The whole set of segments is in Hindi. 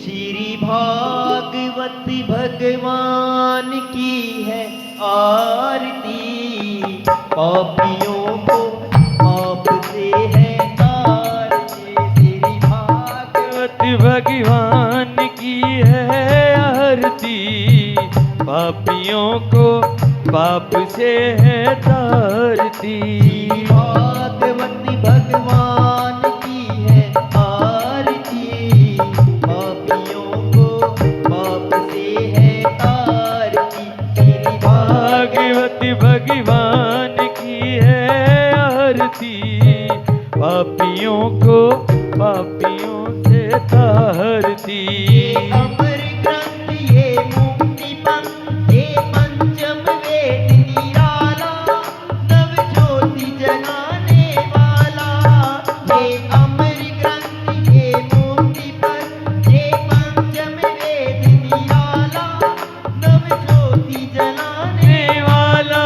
श्री भागवत भगवान की है आरती, पापियों को पाप से है तारती। श्री भागवत भगवान की है आरती, पापियों को पाप से है तारती। भागवत भगवान की है आरती, पापियों को पाप से है तारती। भागवत भगवान की है आरती, पापियों को पापियों से तारती। अमर ग्रंथ ये मुक्ति पंथ, ये पंचम वेद निराला, नव ज्योति जगाने वाला। ये अमर ग्रंथ ये मुक्ति पंथ, ये पंचम वेद निराला, नव ज्योति जगाने वाला।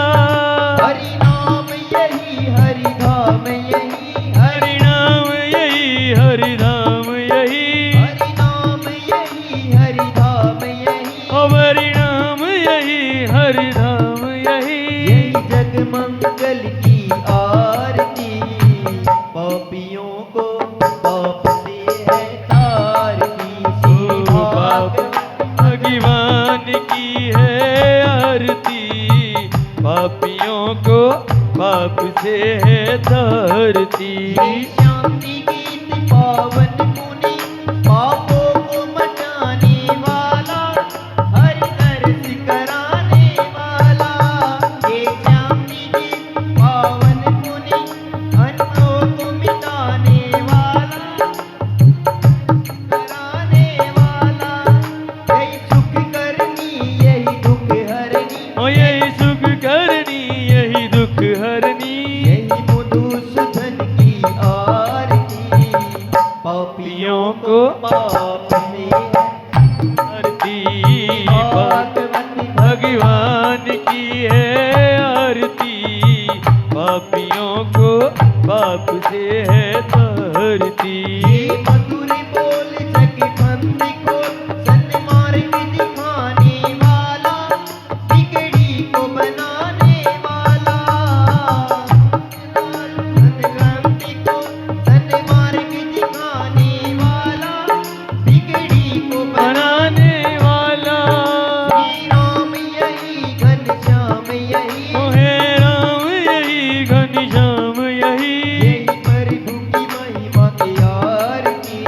हरि नाम यही हरि धाम यही, हरि नाम यही हरि धाम यही, हरि नाम यही हरि धाम यही। हरि नाम यही हरि धाम यही। यही जग मंगल की आरती, पापियों को पाप से है तारती। श्री भागवत भगवान की है आरती, पापियों को पाप से है तारती। शांति गीत पावन मुनि, पापों को मटाने वाला, हरि दर्श कराने वाला। ये शांति गीत पावन मुनि, अनों को मिटाने वाला, कराने वाला। यही सुख करनी यही दुख हरनी, ओ यही सुख करनी यही दुख हरनी। यही मधुसूदन की आरती, पापियों को पाप से आरती भागवत भगवान की है आरती, पापियों को पाप से है तारती। ये मधुर बोल जगबंदी को सन्मार्ग दिखाने वाला, बिगड़ी को बनाने वाला। सन्मार्ग को सन्मार्ग दिखाने वाला, बिगड़ी को बनाने वाला। श्री राम यही घनश्याम यही, ओ हे राम यही घनश्याम यही। यही प्रभु की महिमा की आरती,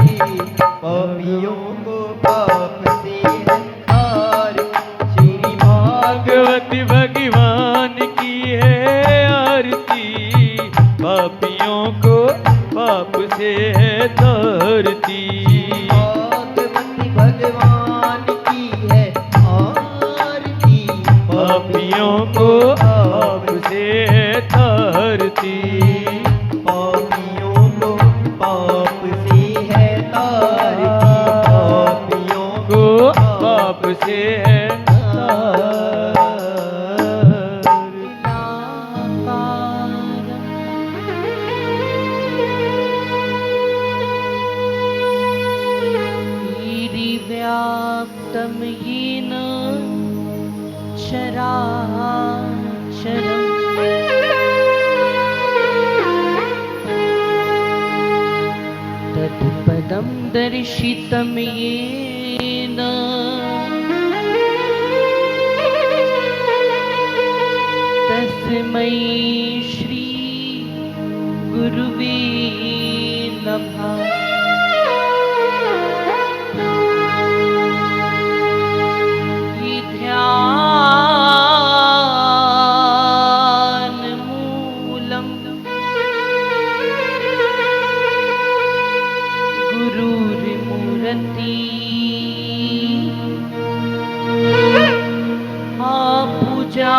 पापियों को पाप से है तारती। श्री भागवत भगवान की है आरती, पापियों को पाप से है तारती। भागवत भगवान की है आरती, पापियों को पाप से है तारती। पापियों को पाप से है तारती, पापियों को पाप से है व्याप्तं येन चराचरम् तत्पदं दर्शितं येन तस्मै श्री गुरुवे नमः। ध्यानमूलं गुरुर्मूर्ति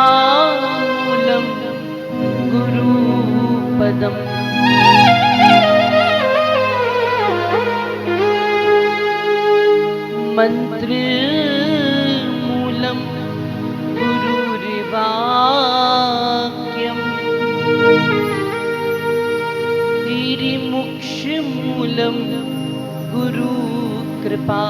पूजामूलं गुरुपदम् मन्त्रमूलं गुरुर्वाक्यम् गिरिमुक्षमूलं गुरुकृपा।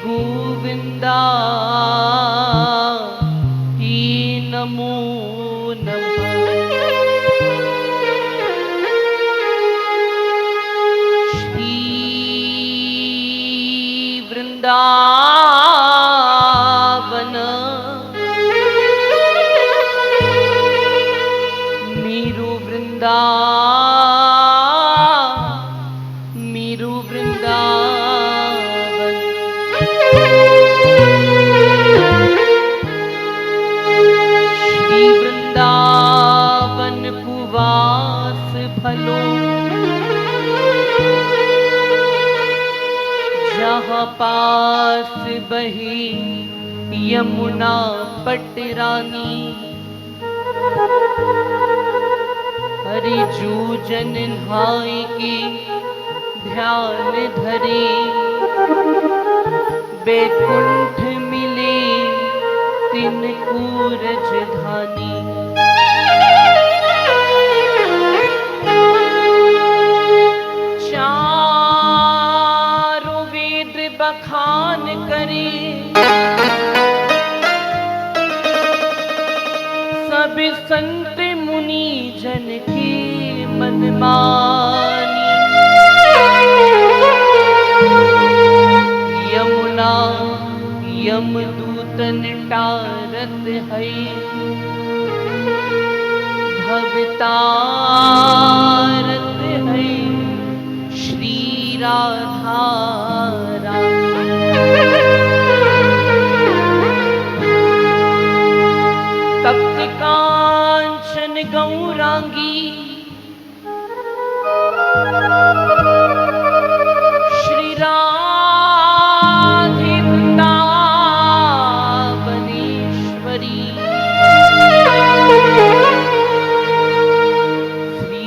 गोविंदा ही नमो नमः। श्री वृंदावन मीरू वृंदावन। श्री वृंदावन कुवास भलो, जहाँ पास बही यमुना पटरानी। हरि जूजन नहाय के ध्यान धरे, बैकुंठ मिले तिनको राजधानी। चारों वेद बखान करे, सब संत मुनि जन के मन मानी। यमुना यमदूतन टारत है, भवतारत है श्री राधा रानी। तप्त कांचन गौरांगी, श्री राधे वृंदावनेश्वरी। श्री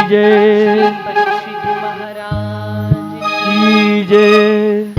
जय, परीक्षित महाराज की जय।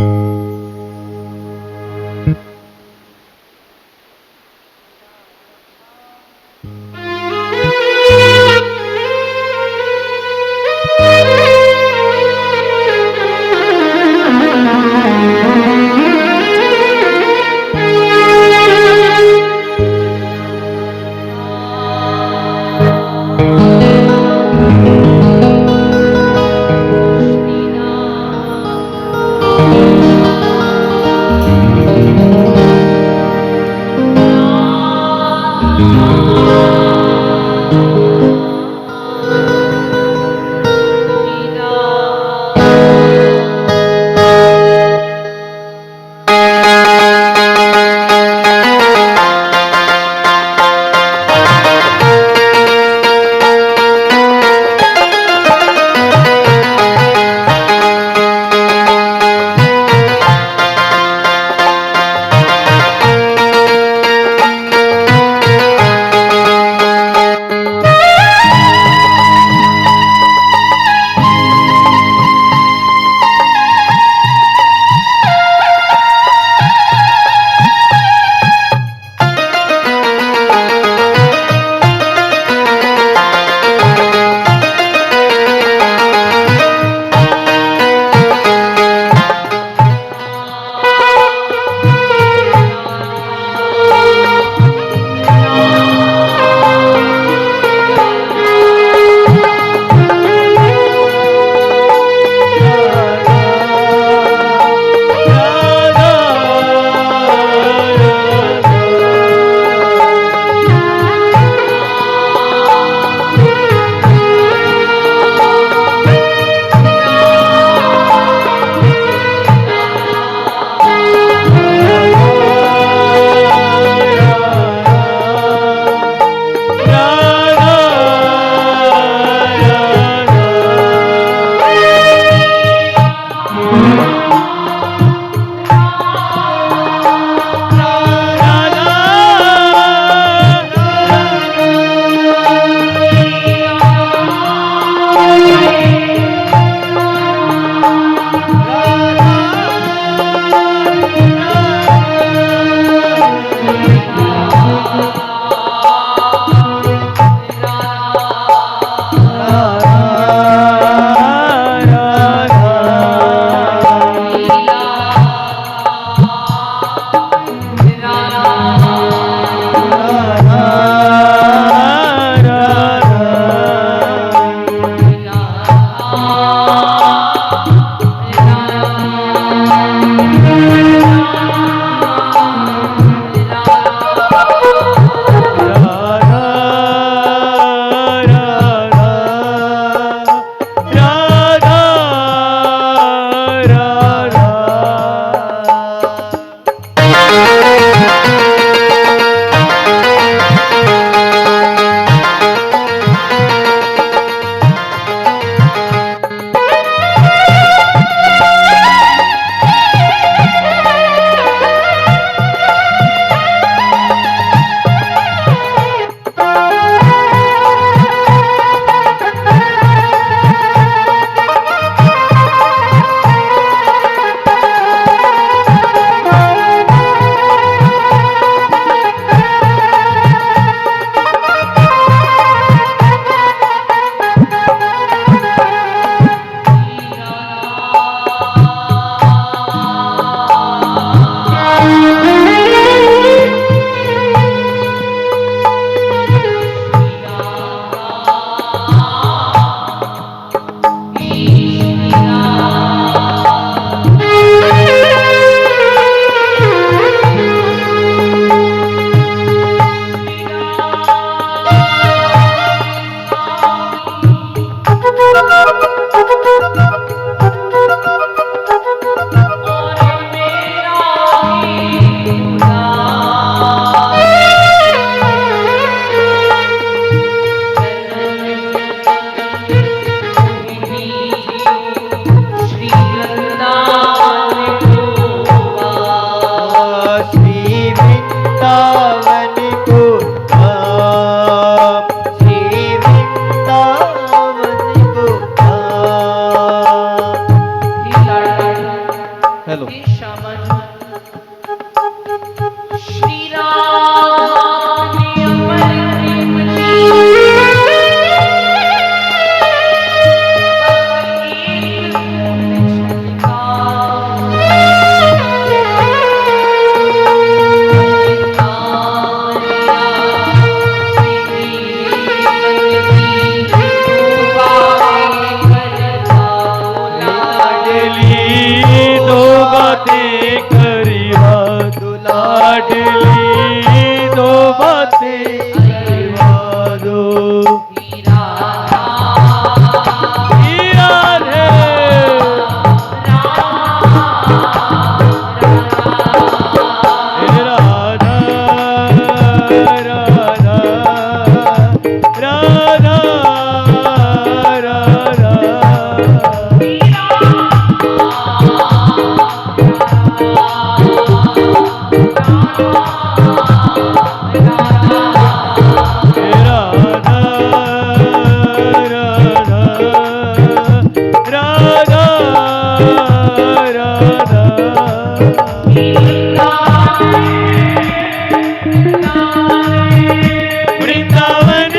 वृंदावन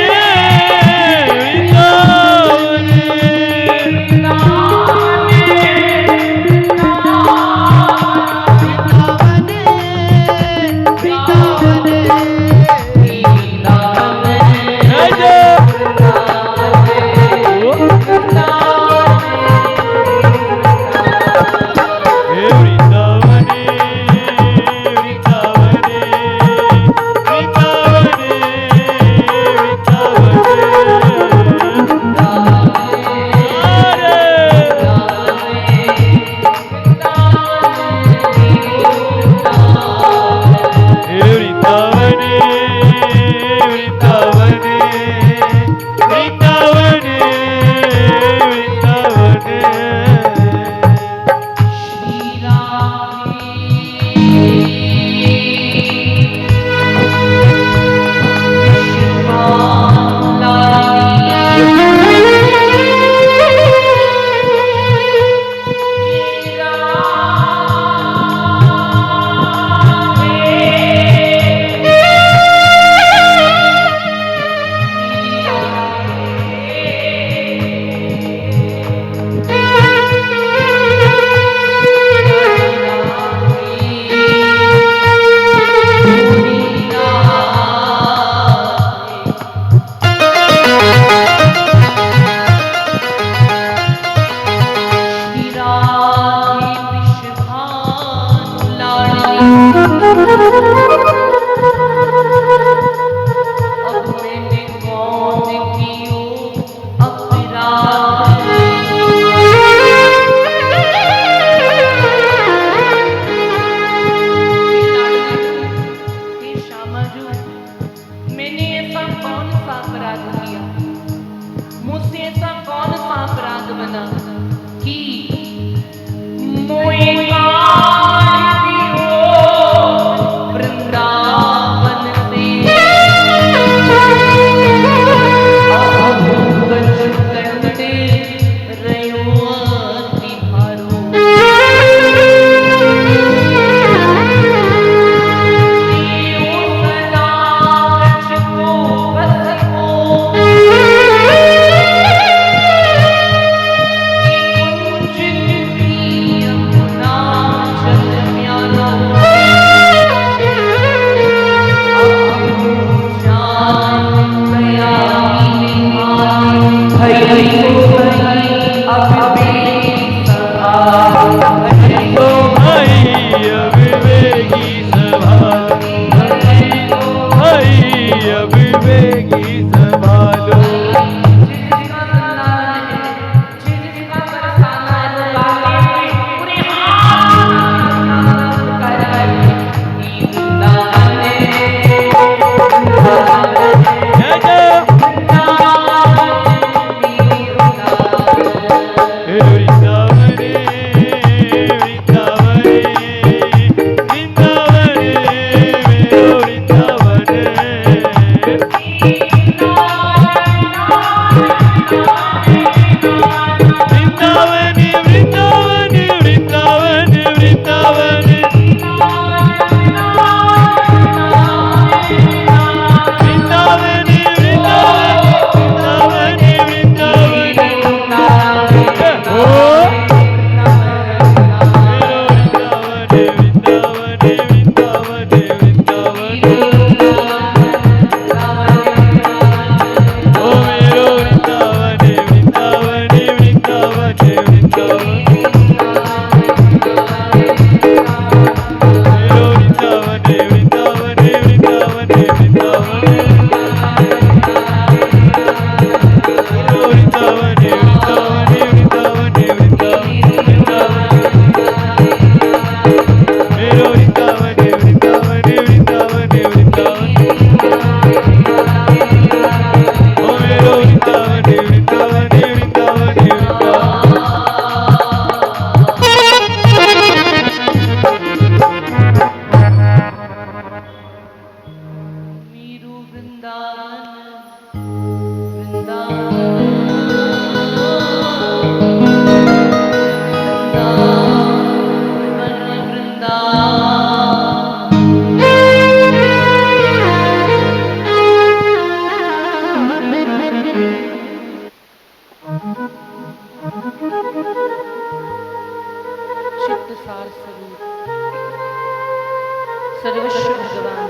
सर्वस्व भगवान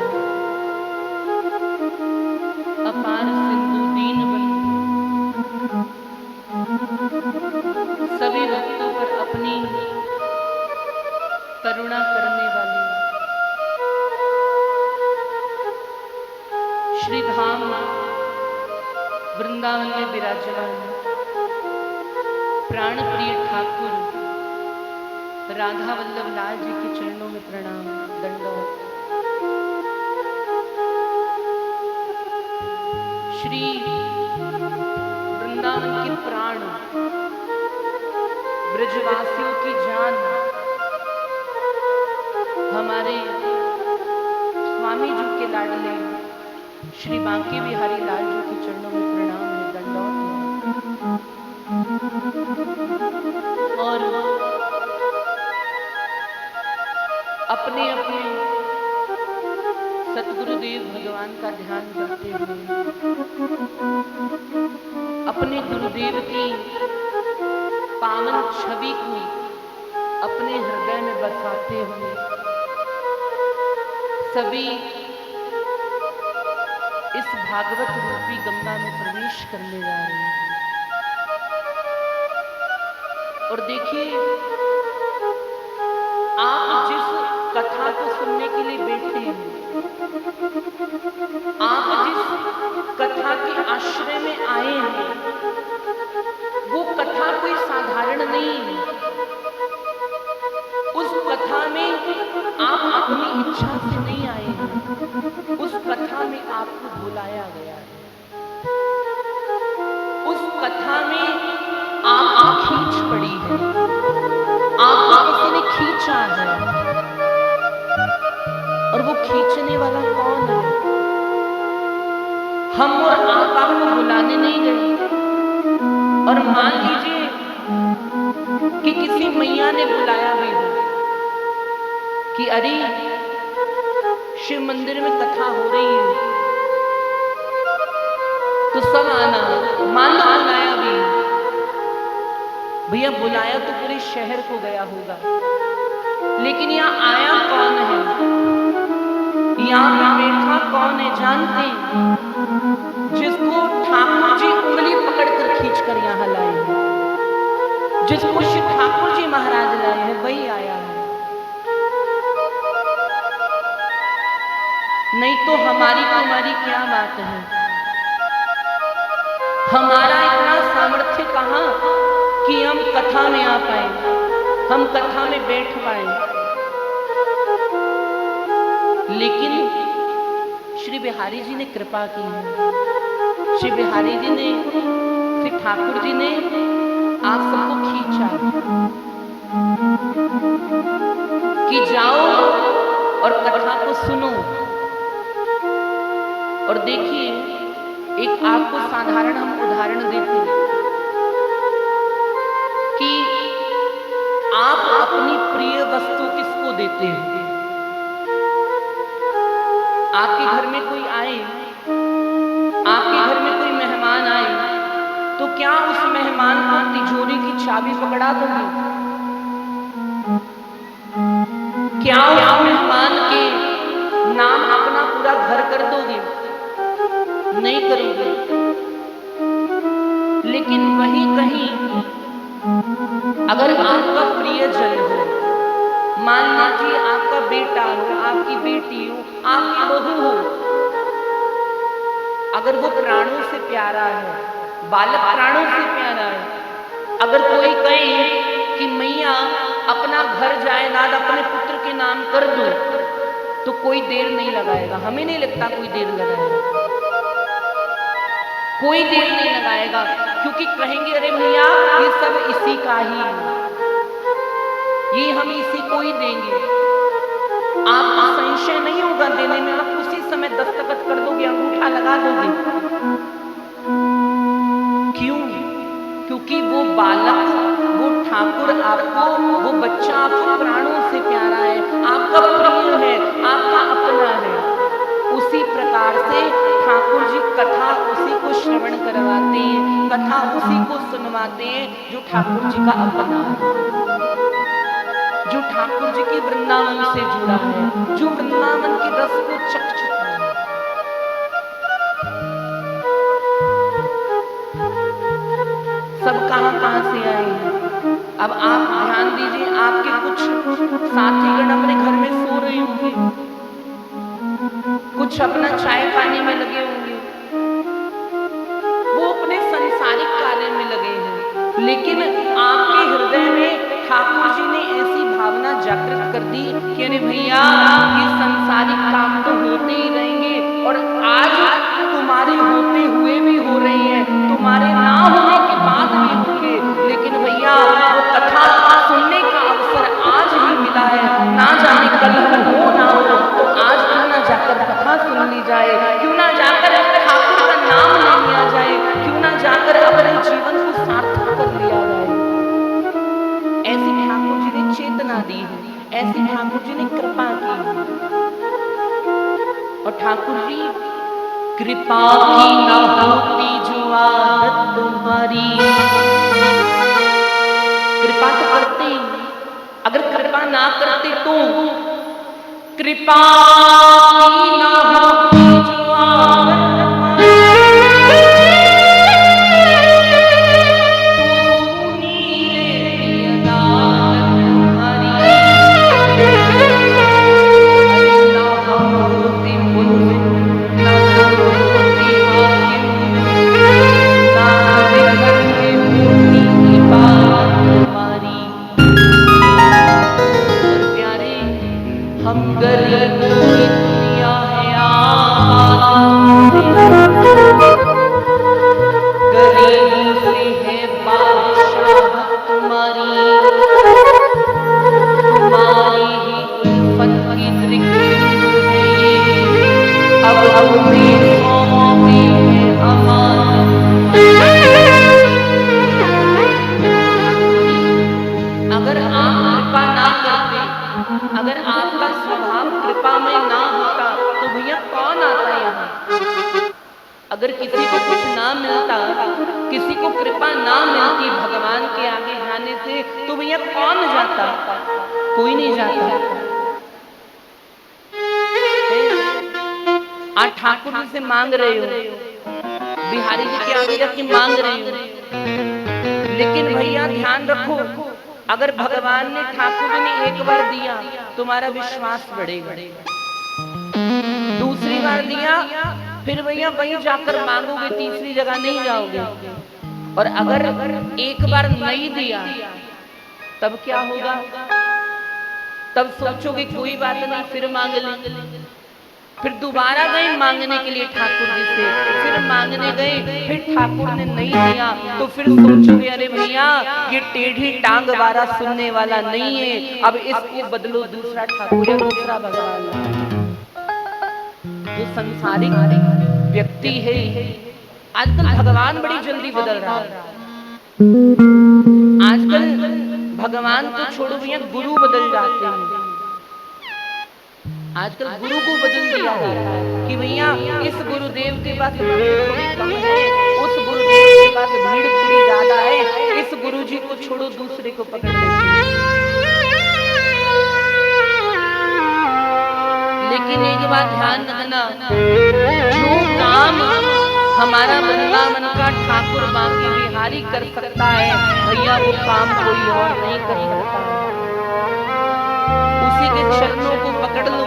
अपार सिंधु दीन बंधु सभी भक्तों पर अपनी करुणा करने वाले श्री धाम वृंदावन में विराजमान प्राण प्रिय ठाकुर राधा वल्लभ लाल जी के चरणों में प्रणाम दंडवत। श्री वृंदावन के प्राण ब्रजवासियों की जान हमारे स्वामी जी के लाडले श्री बांके बिहारी लाल जी के चरणों में प्रणाम है दंडवत। और अपने अपने सतगुरुदेव भगवान का ध्यान करते हुए अपने गुरुदेव की पावन छवि को अपने हृदय में बसाते हुए सभी इस भागवत रूपी गंगा में प्रवेश करने जा रहे हैं। और देखिए, आप जिस कथा को सुनने के लिए बैठे हैं, आप जिस कथा के आश्रय में आए हैं, वो कथा कोई साधारण नहीं है। उस कथा में आप अपनी इच्छा से नहीं आए हैं, उस कथा में आपको बुलाया गया है। उस कथा में आपको खींच पड़ी है, आपको किसी ने खींचा है। और वो खींचने वाला कौन है? हम और आप आपको बुलाने नहीं गए। और मान लीजिए कि किसी मैया ने बुलाया भी हो कि अरे शिव मंदिर में कथा हो रही है तो सब आना, मान लो बुलाया भी, भैया बुलाया तो पूरे शहर को गया होगा, लेकिन यहाँ आया कौन है? यहाँ पे बैठा कौन है जानते हैं? जिसको ठाकुर जी उंगली पकड़कर खींचकर यहाँ लाए हैं, जिसको श्री ठाकुर जी महाराज लाए हैं, वही आया है। नहीं तो हमारी तुम्हारी क्या बात है? हमारा इतना सामर्थ्य कहाँ कि हम कथा में आ पाए, हम कथा में बैठ पाए। लेकिन श्री बिहारी जी ने कृपा की है। श्री बिहारी जी ने, श्री ठाकुर जी ने आप सबको खींचा कि जाओ और कथा को सुनो। और देखिए, एक आपको साधारण हम उदाहरण देते हैं कि आप अपनी प्रिय वस्तु किसको देते हैं? आपके घर में कोई आए, आपके घर में कोई मेहमान आए, तो क्या उस मेहमान को तिजोरी की चाबी पकड़ा दोगे? क्या उस मेहमान के नाम अपना पूरा घर कर दोगे? नहीं करोगे। लेकिन वहीं कहीं अगर आपका प्रियजन हो, मान लीजिए आपका बेटा हो, आपकी बेटी हो, आपकी बहू हो, अगर वो प्राणों से प्यारा है, बालक प्राणों से प्यारा है, अगर कोई कहे कि मैया अपना घर जायदाद अपने पुत्र के नाम कर दो, तो कोई देर नहीं लगाएगा। हमें नहीं लगता कोई देर लगाएगा, कोई देर नहीं लगाएगा, क्योंकि कहेंगे अरे भैया ये सब इसी का ही है, ये हम इसी को ही देंगे। आपको संशय नहीं होगा देने में, आप उसी समय दस्तखत कर दोगे, अंगूठा लगा दोगे। क्यों? क्योंकि वो बालक, वो ठाकुर आपको, वो बच्चा आपको प्राणों से प्यारा है, आपका प्रिय है, आपका अपना है। उसी प्रकार से ठाकुर जी कथा उसी को श्रवण करवाते हैं, कथा उसी को सुनवाते हैं जो ठाकुर जी का अपना है, जो ठाकुर जी की वृंदावन से जुड़ा है, जो वृंदावन के रस को चख चुका है। सब कहां से आए हैं। अब आप ध्यान दीजिए, आपके कुछ साथीगण अपने घर में सो रहे होंगे, कुछ अपना चाय पानी में लगे होंगे, वो अपने संसारिक कार्य में लगे हैं, लेकिन आपके हृदय में ठाकुर जी ने ऐसी भावना जागृत कर दी कि अरे भैया, ये संसारिक काम तो होते ही रहेंगे और आज तुम्हारे होते हुए भी हो रही है, तुम्हारे ना होने के बाद भी होंगे, लेकिन भैया वो कथा सुनने का अवसर आज ही मिला है, ना जाने कल हो ना हो, तो आज क्यों ना जाकर कथा सुन ली जाए, क्यों ना जाकर ठाकुर का नाम ले लिया जाए, क्यों ना जाकर अपने जीवन को सार्थक कर लिया जाए। ऐसी ठाकुर जी ने चेतना दी है, ऐसी ठाकुर जी ने कृपा की। और ठाकुर जी, कृपा की ना होती जो आदत तुम्हारी, कृपा तो करते ही, अगर कृपा ना करते तो कृपा की ना होती जो आदत तुम्हारी, हम गरीबों की दुनिया है गरीबों से है बादशाह तुम्हारी, तुम्हारी ही उल्फत की दृष्टि है ये, अब तुम्हें सौंपते हैं अमानत। अगर आप कृपा ना करते, अगर आपका स्वभाव कृपा में ना होता तो भैया कौन आता यहाँ। अगर किसी को कुछ ना मिलता, किसी को कृपा ना मिलती भगवान के आगे जाने से, तो भैया कौन जाता, कोई नहीं जाता। आज ठाकुर जी से मांग रहे हो, बिहारी जी के आगे जाके मांग रहे हो, लेकिन भैया ध्यान रखो, अगर भगवान ने ठाकुर जी ने एक बार दिया, तुम्हारा विश्वास बढ़ेगा, दूसरी बार दिया फिर भैया वहीं जाकर मांगोगे, तीसरी जगह नहीं जाओगे। और अगर एक बार नहीं दिया तब क्या होगा, तब सोचोगे कोई बात नहीं फिर मांग लेंगे, फिर दोबारा गए मांगने के लिए ठाकुर जी से, फिर मांगने गए, फिर ठाकुर ने नहीं दिया, तो फिर सोचोगे अरे भैया ये टेढ़ी टांग वाला सुनने वाला नहीं है, अब इसको बदलो दूसरा ठाकुर या दूसरा भगवान। जो संसारिक व्यक्ति है, आजकल भगवान बड़ी जल्दी बदल रहा है, आजकल भगवान को छोड़ो भैया गुरु बदल जाते हैं। आजकल गुरु को बदल दिया जाता है कि भैया इस गुरुदेव के पास भीड़ कम है, उस गुरुदेव के पास भीड़ थोड़ी ज्यादा है, इस गुरुजी को छोड़ो दूसरे को पकड़ लेते हैं। लेकिन एक बात ध्यान रखना, जो काम हमारा वृंदावन का ठाकुर बांके बिहारी कर सकता है, भैया वो काम कोई और नहीं कर सकता। उसी के चरणों को पकड़ लो,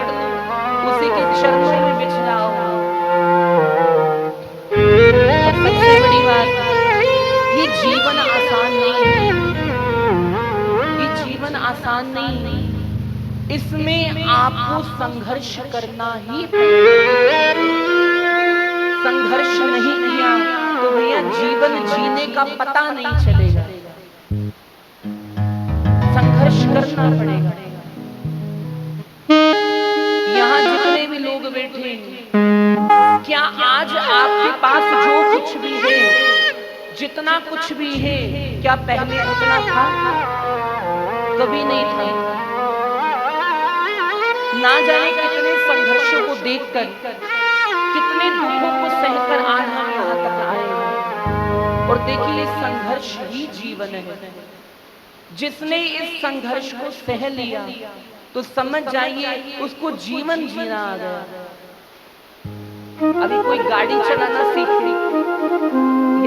उसी के चरणों में बिछ जाओ। और सबसे बड़ी बात, ये जीवन आसान नहीं है, ये जीवन आसान नहीं है, इसमें आपको संघर्ष करना ही पड़ेगा। संघर्ष नहीं किया तो भैया जीवन जीने का पता नहीं चलेगा, संघर्ष करना पड़ेगा। यहाँ जितने भी लोग बैठे हैं, क्या आज आपके पास जो कुछ भी है, जितना कुछ भी है, क्या पहले उतना था? कभी नहीं था। ना जाने कितने संघर्षों को देखकर, कितने दुखों को सहकर आज हम यहाँ तक आए हैं। और देखिए, संघर्ष ही जीवन है, जिसने इस संघर्ष को सह लिया तो समझ जाइए उसको जीवन जीना आ गया। अभी कोई गाड़ी चलाना सीखे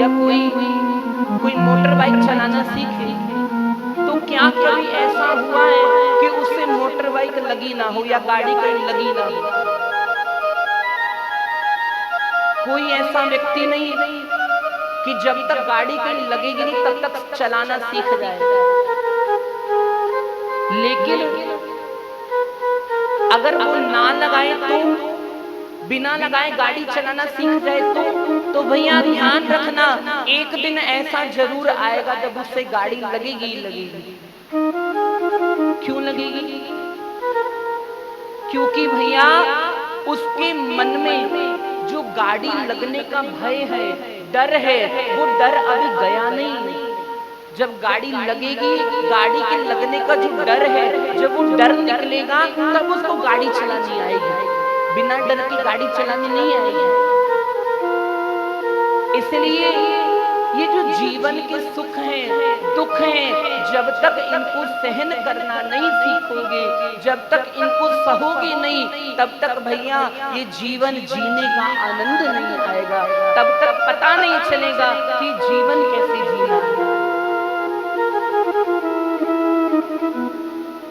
या कोई मोटर बाइक चलाना सीखे तो क्या कभी ऐसा हुआ है कि उससे मोटर बाइक लगी ना हो या गाड़ी कहीं लगी ना हो? कोई ऐसा व्यक्ति नहीं कि जब तक गाड़ी कहीं लगेगी नहीं तब तक चलाना सीख जाए। लेकिन अगर वो ना लगाए तो, बिना लगाए गाड़ी चलाना सीख जाए तो भैया ध्यान रखना, एक दिन ऐसा जरूर आएगा जब उससे गाड़ी लगेगी ही लगेगी। क्यों लगेगी? क्योंकि भैया उसके मन में जो गाड़ी लगने का भय है, डर है, वो डर अभी गया नहीं। जब गाड़ी लगेगी, गाड़ी के लगने का जो डर है, जब वो डर निकलेगा तब उसको गाड़ी चलानी आएगी। बिना डर की गाड़ी चलानी नहीं आएगी। इसलिए ये जो जीवन के सुख हैं, दुख हैं, जब तक इनको सहन करना नहीं सीखोगे, जब तक इनको सहोगे नहीं, तब तक भैया ये जीवन जीने का आनंद नहीं आएगा। तब तक पता नहीं चलेगा कि जीवन कैसे जीना है।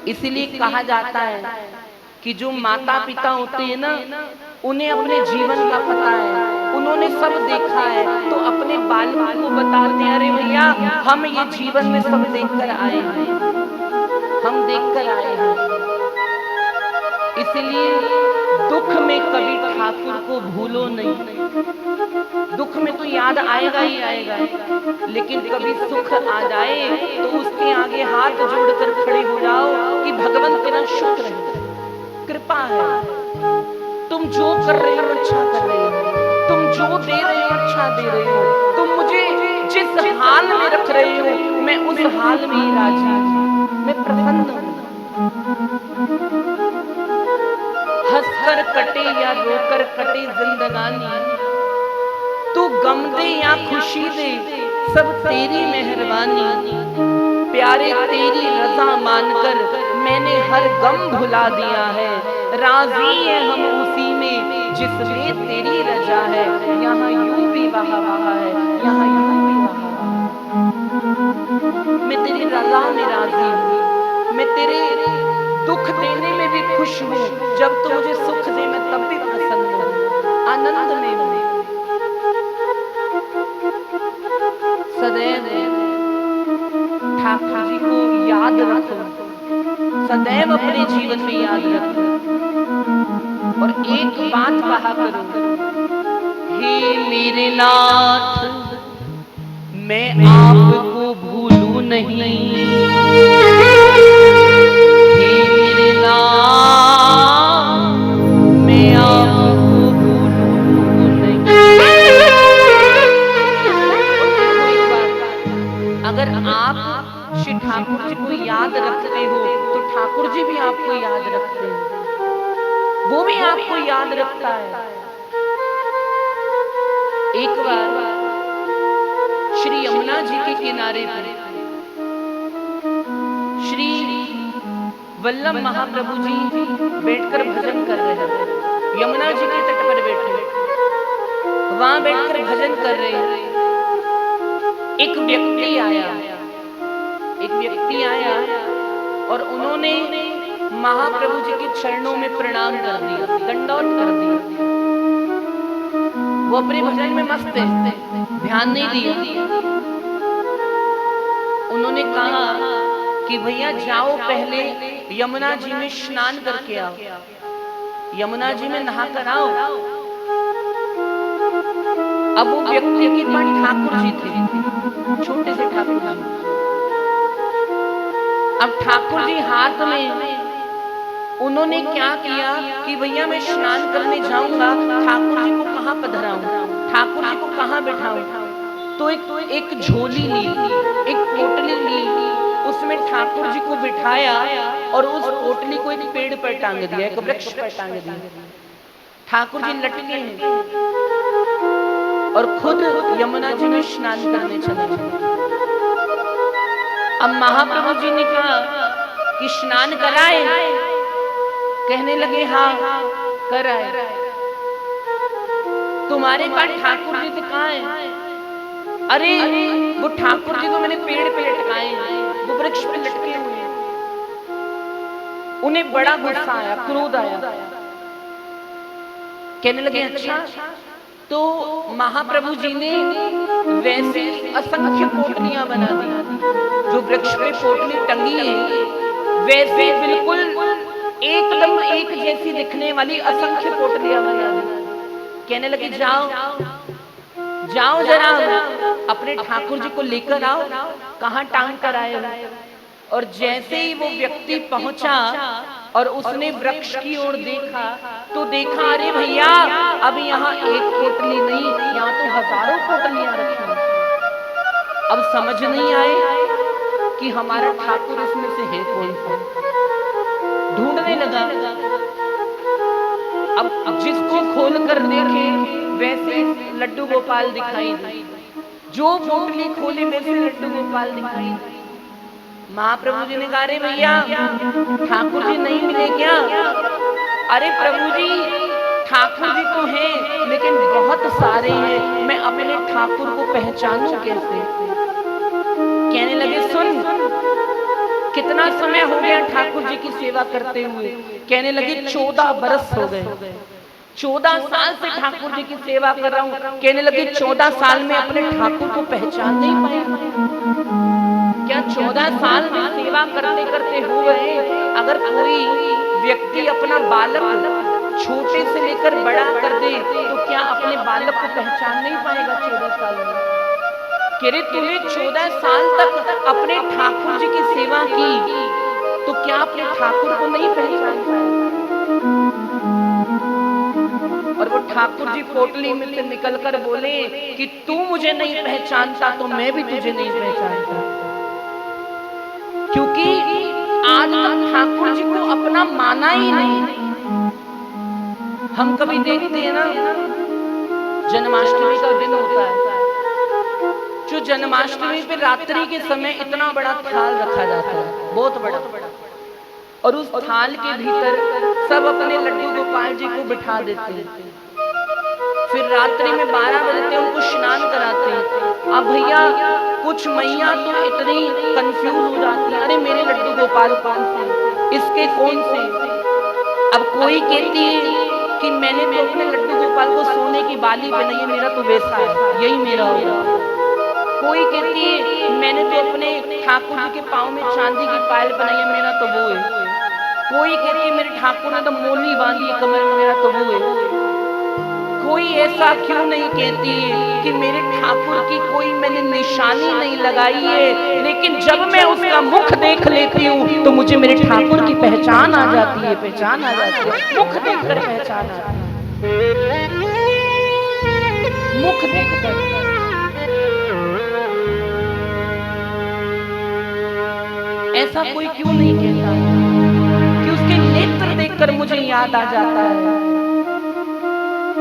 इसलिए कहा जाता है कि जो माता पिता होते हैं ना, उन्हें अपने जीवन का पता है, उन्होंने सब देखा है, तो अपने बालकों को बताते हैं, अरे भैया हम ये जीवन में सब देखकर आए हैं, हम देखकर आए हैं। इसलिए दुख में कभी ठाकुर को भूलो नहीं। दुख में तो याद आएगा ही आएगा, लेकिन कभी सुख आ जाए तो उसके आगे हाथ जोड़कर खड़े हो जाओ कि भगवान तेरा शुक्र है, कृपा है, तुम जो कर रहे हो अच्छा कर रहे हो, तुम जो दे रहे हो अच्छा दे रहे हो, तुम मुझे जिस हाल में रख रहे हो मैं उस हाल में ही राजी हूं, मैं प्रसन्न हूं। हंसकर कटे या रोकर कटे जिंदगानी, तू गम दे या खुशी दे सब तेरी मेहरबानी। प्यारे तेरी रजा मानकर मैंने हर गम भुला दिया है, राजी है हम उसी में जिसमें तेरी रजा है। यहाँ यूं भी वहाँ वहाँ है, यहाँ यूं भी वहाँ। मैं तेरी रजा में राजी हूँ, मैं तेरे दुख देने में भी खुश हूँ, जब तू मुझे सुख दे मैं तब भी प्रसन्न हूँ, आनंद में हूँ। सदैव ठाकुर जी को याद रखो, सदैव अपने जीवन में याद रखो और एक बात कहा करो, हे मेरे नाथ मैं आपको भूलूं नहीं, हे मेरे नाथ मैं आपको भूलूं नहीं। अगर आप श्री ठाकुर जी को याद रखते हो तो ठाकुर जी भी आपको याद रखते हैं, वो भी आपको याद रखता है। एक बार श्री यमुना जी के किनारे पर श्री वल्लभ महाप्रभु जी बैठकर भजन कर रहे हैं। यमुना जी के तट पर बैठे, वहां बैठकर भजन कर रहे हैं। एक व्यक्ति आया और उन्होंने महाप्रभु जी के चरणों में प्रणाम कर दिया, दंडवत कर दिया। वो अपने भजन में मस्त है, ध्यान नहीं दिया। उन्होंने कहा कि भैया जाओ पहले यमुना जी में स्नान करके आओ, यमुना जी में नहा कर आओ। अब वो व्यक्ति के पास ठाकुर जी थे, छोटे से ठाकुर जी। अब ठाकुर जी हाथ में, उन्होंने क्या किया कि भैया मैं स्नान करने जाऊंगा, ठाकुर जी को कहाँ पधराऊं, ठाकुर जी को कहाँ बैठाऊं। तो एक झोली ली, एक पोटली ली, उसमें ठाकुर जी को बिठाया और उस पोटली को एक पेड़ पर टांग दिया, एक वृक्ष पर टांग दिया। ठाकुर जी लटके हैं और खुद यमुना जी में स्नान करने चले। अब महाप्रभु जी ने कहा कि स्नान कराए? कहने लगे हाँ कराए। तुम्हारे पास ठाकुर जी तो कहाँ है? अरे वो ठाकुर जी तो मैंने पेड़ पे लटकाए हैं, वो वृक्ष पे लटके हुए हैं। उन्हें बड़ा गुस्सा आया, क्रोध आया। कहने लगे अच्छा, तो महाप्रभु जी ने वैसे असंख्य पोटलियां बना दी, जो वृक्ष पे पोटली टंगी है वैसे बिल्कुल एकदम एक जैसी दिखने वाली असंख्य पोटलियां बना दी। कहने लगे जाओ जाओ जरा अपने ठाकुर जी को लेकर आओ, कहाँ टांग कर आए हो। और जैसे ही वो व्यक्ति पहुंचा और उसने वृक्ष की ओर देखा तो देखा अरे भैया अब यहाँ एक पोटली नहीं, यहाँ तो हजारों पोटलियां रखी हैं। अब समझ नहीं आए कि हमारा ठाकुर इसमें से है कौन सा। ढूंढने लगा। अब जिसको खोल कर देखे वैसे लड्डू गोपाल दिखाई दे, जो पोटली खोले वैसे लड्डू गोपाल दिखाई दे। महाप्रभु जी ने कहा अरे भैया ठाकुर जी नहीं मिले क्या? अरे प्रभु जी ठाकुर जी तो हैं लेकिन बहुत सारे हैं, मैं अपने ठाकुर को पहचानूं कैसे? कहने लगे सुन कितना समय हो गया ठाकुर जी की सेवा करते हुए? कहने लगे 14 बरस हो गए, 14 साल से ठाकुर जी की सेवा कर रहा हूँ। कहने लगे 14 साल में अपने ठाकुर को पहचान नहीं पाया क्या? 14 साल में सेवा करते करते हो गए। अगर कोई व्यक्ति अपना बालक छोटे से लेकर बड़ा कर दे तो क्या अपने बालक को पहचान नहीं पाएगा 14 साल में? कह रहे तूने 14 साल तक अपने ठाकुर जी की सेवा की तो क्या अपने ठाकुर को नहीं पहचान पाया? और वो ठाकुर जी पोटली में से निकलकर बोले कि तू मुझे नहीं पहचानता तो मैं भी तुझे नहीं पहचानता। क्योंकि आज तक ठाकुर जी को अपना माना ही नहीं। हम कभी देखते हैं ना जन्माष्टमी का दिन होता है, जो जन्माष्टमी पे रात्रि के समय इतना बड़ा थाल रखा जाता है, बहुत बड़ा, और उस थाल के भीतर सब अपने लड्डू गोपाल जी को बिठा देते हैं। फिर रात्रि में 12 बजे उनको स्नान कराते हैं। अब भैया कुछ मैया तो इतनी कंफ्यूज हो जाती है, अरे मेरे लड्डू गोपाल कौन से, इसके कौन से? अब कोई कहती है कि मैंने तो अपने लड्डू गोपाल को सोने की बाली बनाई है, मेरा तो वैसा है, यही मेरा होगा। कोई कहती है मैंने तो अपने ठाकुर जी के पाँव में चांदी की पायल बनाई है, मेरा तो वो है। कोई कहती है मेरे ठाकुर ने तो मोली बांधी कमर में, मेरा तो वो है। कोई ऐसा क्यों नहीं कहती है कि मेरे ठाकुर की कोई मैंने निशानी नहीं लगाई है, लेकिन जब मैं उसका मुख देख लेती हूँ तो मुझे मेरे ठाकुर की पहचान आ जाती है, पहचान आ जाती है। मुख देखकर पहचान आती है, मुख देखकर। ऐसा कोई क्यों नहीं कहता कि उसके नेत्र देखकर मुझे याद आ जाता है?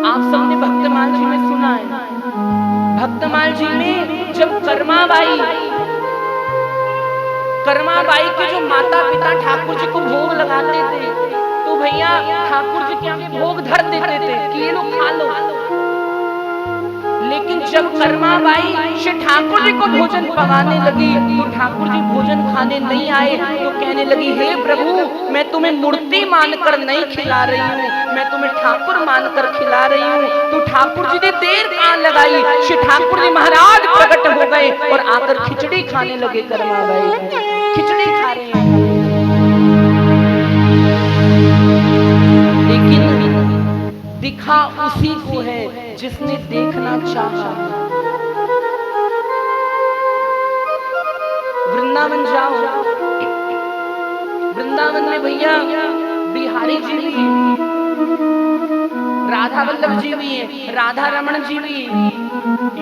आप सबने भक्तमाल जी में सुना है, भक्तमाल जी में जब कर्माबाई के जो माता पिता ठाकुर जी को भोग लगाते थे तो भैया ठाकुर जी के आगे भोग धर देते थे कि ये लोग खा लो। लेकिन जब कर्माबाई से ठाकुर जी को भोजन पकाने लगी तो ठाकुर जी भोजन खाने नहीं आए तो कहने लगी हे प्रभु मैं तुम्हें मूर्ति मानकर नहीं खिला रही हूँ, मैं तुम्हें ठाकुर मानकर खिला रही हूँ। तो ठाकुर जी ने देर कहाँ लगाई, श्री ठाकुर जी महाराज प्रकट हो गए और आकर खिचड़ी खाने लगे। कर्माबाई खिचड़ी खा रहे हैं, लेकिन दिखा उसी को है जिसने देखना चाहा। वृंदावन जाओ, वृंदावन में भैया बिहारी जी भी है, राधा वल्लभ जी भी है, राधा रमण जी भी है,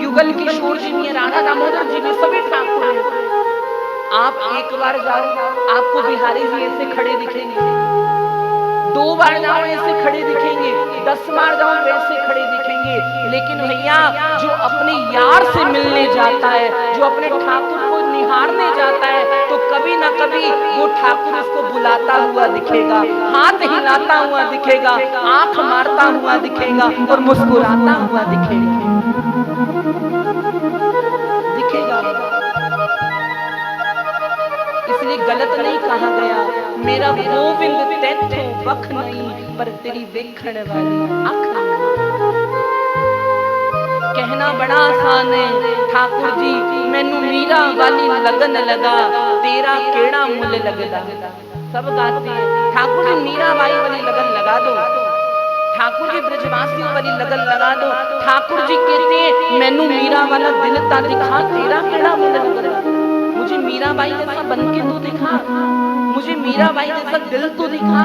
युगल किशोर जी भी है, राधा दामोदर जी भी, सभी ठाकुर हैं। आप एक बार जाओ आपको बिहारी जी ऐसे खड़े दिखेंगे, 2 बार जाओ ऐसे खड़े दिखेंगे, 10 बार जाओ वैसे खड़े दिखेंगे। लेकिन भैया जो अपने यार से मिलने जाता है, जो अपने ठाकुर को निहारने जाता है तो कभी ना कभी वो ठाकुर उसको बुलाता हुआ दिखेगा, हाथ हिलाता हुआ दिखेगा, आंख मारता हुआ दिखेगा और मुस्कुराता हुआ दिखेगा। इसलिए गलत नहीं कहा गया, मेरा गोविंद तैथों बख नहीं पर तेरी देखण वाली अख नहीं। कहना बड़ा आसान है, ठाकुर जी मैनू मीरा वाली लगन लगा, तेरा केड़ा मुल लगदा। सब गाते हैं ठाकुर जी मीरा बाई वाली लगन लगा दो, ठाकुर जी ब्रजवासियों वाली लगन लगा दो। ठाकुर जी कहते हैं मैनू मीरा वाला दिल ता दिखा, तेरा केड़ा मुल लगदा। मुझे मीराबाई जैसा बनके तो दिखा, मुझे मीराबाई जैसा दिल तो दिखा।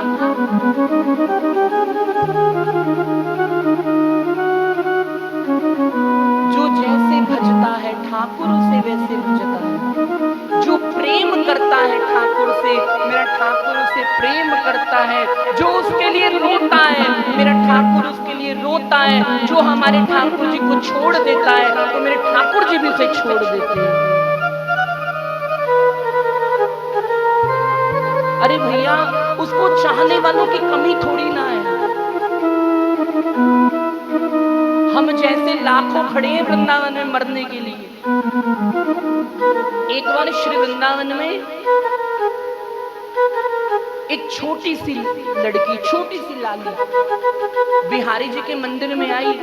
जो जैसे भजता है ठाकुर उसे वैसे भजता है, जो प्रेम करता है ठाकुर से मेरा ठाकुर उसे प्रेम करता है, जो उसके लिए रोता है मेरा ठाकुर उसके लिए रोता है, जो हमारे ठाकुर जी को छोड़ देता है तो मेरे ठाकुर जी भी उसे छोड़ देते हैं। अरे भैया उसको चाहने वालों की कमी थोड़ी ना है, हम जैसे लाखों खड़े हैं वृंदावन में मरने के लिए। एक बार श्री वृंदावन में एक छोटी सी लड़की, छोटी सी लाली बिहारी जी के मंदिर में आई,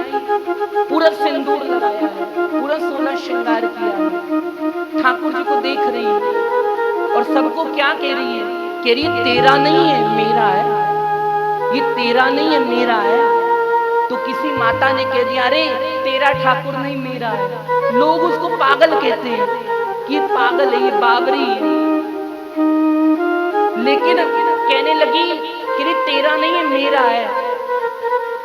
पूरा सिंदूर लगाया है, पूरा सोना श्रृंगार किया है, ठाकुर जी को देख रही है और सबको क्या कह रही है, कह रही है तेरा नहीं है मेरा है, ये तेरा नहीं है मेरा है। तो किसी माता ने कह दिया अरे तेरा ठाकुर नहीं मेरा है। लोग उसको पागल कहते हैं कि ये पागल है, ये बाबरी है, लेकिन कहने लगी कि तेरा नहीं है मेरा है।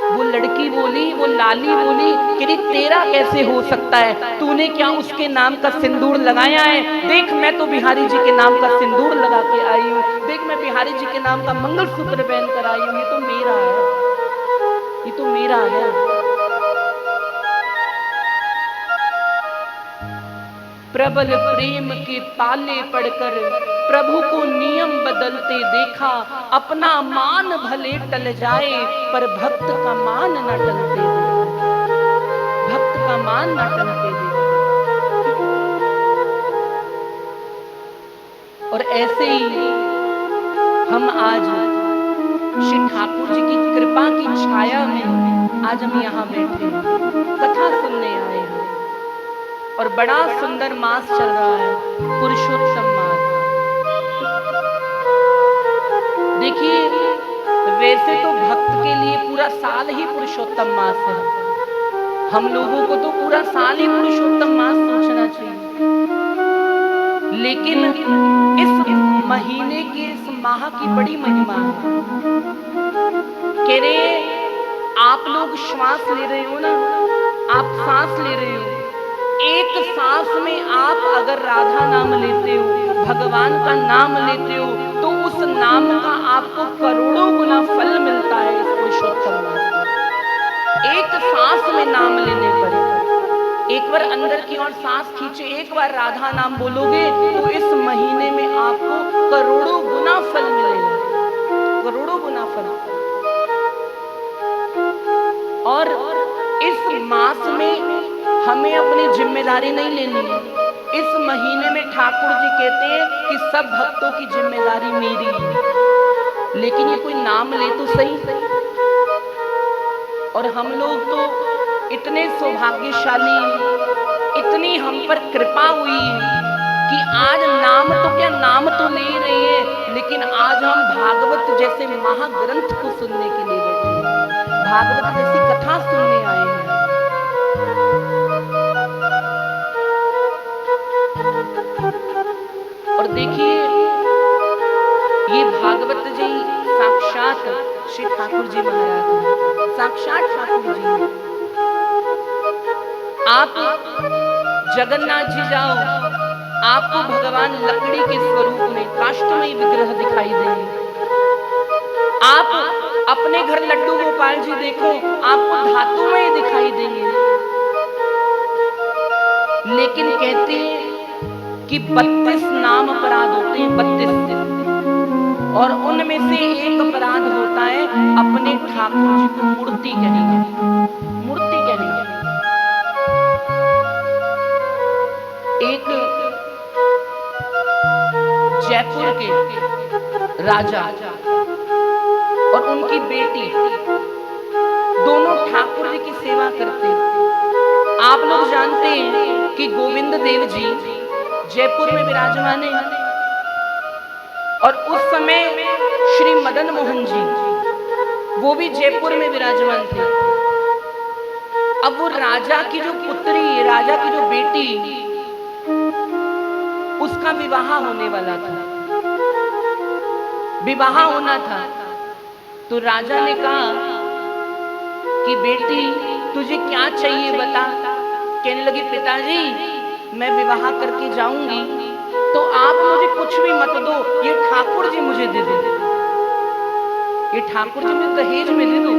वो लड़की बोली, वो लाली बोली कि तेरा कैसे हो सकता है, तूने क्या उसके नाम का सिंदूर लगाया है? देख मैं तो बिहारी जी के नाम का सिंदूर लगा के आई हूँ, देख मैं बिहारी जी के नाम का मंगलसूत्र पहन कर आई हूँ, ये तो मेरा है, ये तो मेरा है। प्रबल प्रेम के पाले पड़कर प्रभु को नियम बदलते देखा, अपना मान भले टल जाए पर भक्त का मान न टलते देखा, भक्त का मान न टलते देखा। और ऐसे ही हम आज श्री ठाकुर जी की कृपा की छाया में आज हम यहाँ बैठे कथा सुनने आए हैं और बड़ा सुंदर मास चल रहा है, पुरुषोत्तम मास। देखिए वैसे तो भक्त के लिए पूरा साल ही पुरुषोत्तम मास है, हम लोगों को तो पूरा साल ही पुरुषोत्तम मास सोचना चाहिए, लेकिन इस महीने के इस माह की बड़ी महिमा है। कह रहे आप लोग श्वास ले रहे हो ना, आप सांस ले रहे हो, एक सांस में आप अगर राधा नाम लेते हो, भगवान का नाम लेते हो, तो उस नाम का आपको करोड़ों गुना फल मिलता है इस पुरुषोत्तम मास में। एक सांस में नाम लेने पर, एक बार अंदर की ओर सांस खींचे, एक बार राधा नाम बोलोगे तो इस महीने में आपको करोड़ों गुना फल मिलेगा, करोड़ों गुना फल। और इस मास में हमें अपनी जिम्मेदारी नहीं लेनी है। इस महीने में ठाकुर जी कहते हैं कि सब भक्तों की जिम्मेदारी मेरी है, लेकिन ये कोई नाम ले तो सही। और हम लोग तो इतने सौभाग्यशाली हैं, इतनी हम पर कृपा हुई है कि आज नाम तो क्या, नाम तो ले रहे हैं, लेकिन आज हम भागवत जैसे महाग्रंथ को सुनने के लिए बैठे हैं, भागवत जैसी कथा सुनने आए हैं। और देखिए ये भागवत जी साक्षात श्री ठाकुर जी महाराज हैं, साक्षात ठाकुर जी हैं। आप जगन्नाथ जी जाओ, आपको भगवान लकड़ी के स्वरूप में काष्ठमयी विग्रह दिखाई देंगे। आप अपने घर लड्डू गोपाल जी देखो, आपको धातुमय दिखाई देंगे। लेकिन कहते हैं कि 32 नाम अपराध होते हैं, 32, और उनमें से एक अपराध होता है अपने ठाकुर जी को मूर्ति कहना। मूर्ति कहना। एक जयपुर के राजा और उनकी बेटी दोनों ठाकुर जी की सेवा करते हैं। आप लोग जानते हैं कि गोविंद देव जी जयपुर में विराजमान हैं और उस समय श्री मदन मोहन जी वो भी जयपुर में विराजमान थे। अब वो राजा की जो पुत्री, राजा की जो बेटी, उसका विवाह होने वाला था, विवाह होना था। तो राजा ने कहा कि बेटी तुझे क्या चाहिए बता। कहने लगी पिताजी मैं विवाह करके जाऊंगी तो आप मुझे कुछ भी मत दो, ये ठाकुर जी मुझे दे दो, ये ठाकुर जी मुझे दहेज में दे दो।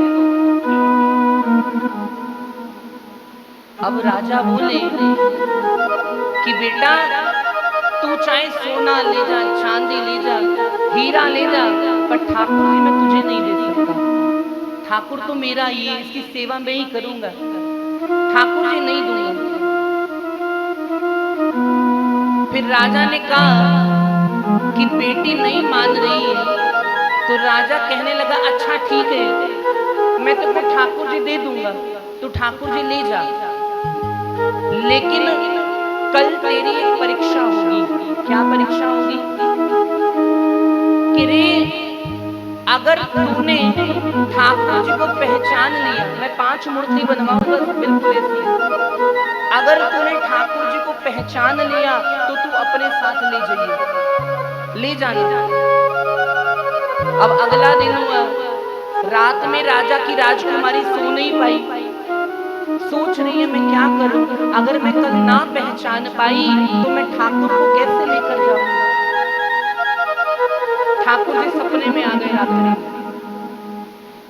अब राजा बोले कि बेटा तू चाहे सोना ले जा, चांदी ले जा, हीरा ले जा, पर ठाकुर जी मैं तुझे नहीं दे सकता। ठाकुर तो मेरा ही है, इसकी सेवा मैं ही करूंगा, ठाकुर जी नहीं दूंगा। फिर राजा ने कहा कि बेटी नहीं मान रही है, तो राजा कहने लगा अच्छा ठीक है मैं तुमको ठाकुर जी दे दूंगा, तो ठाकुर जी ले जा, लेकिन कल तेरी एक परीक्षा होगी। क्या परीक्षा होगी? कि रे अगर तूने ठाकुर जी को पहचान लिया, मैं 5 मूर्ति बनवाऊंगा बिल्कुल ऐसी, अगर तूने ठाकुर जी को पहचान लिया तो तू अपने साथ ले जाइए, ले जाना। अब अगला दिन हुआ, रात में राजा की राजकुमारी सो नहीं पाई, सोच रही है मैं क्या करूं, अगर मैं कल ना पहचान पाई तो मैं ठाकुर को कैसे लेकर जाऊंगा। ठाकुर जी सपने में आ गए रात्रि,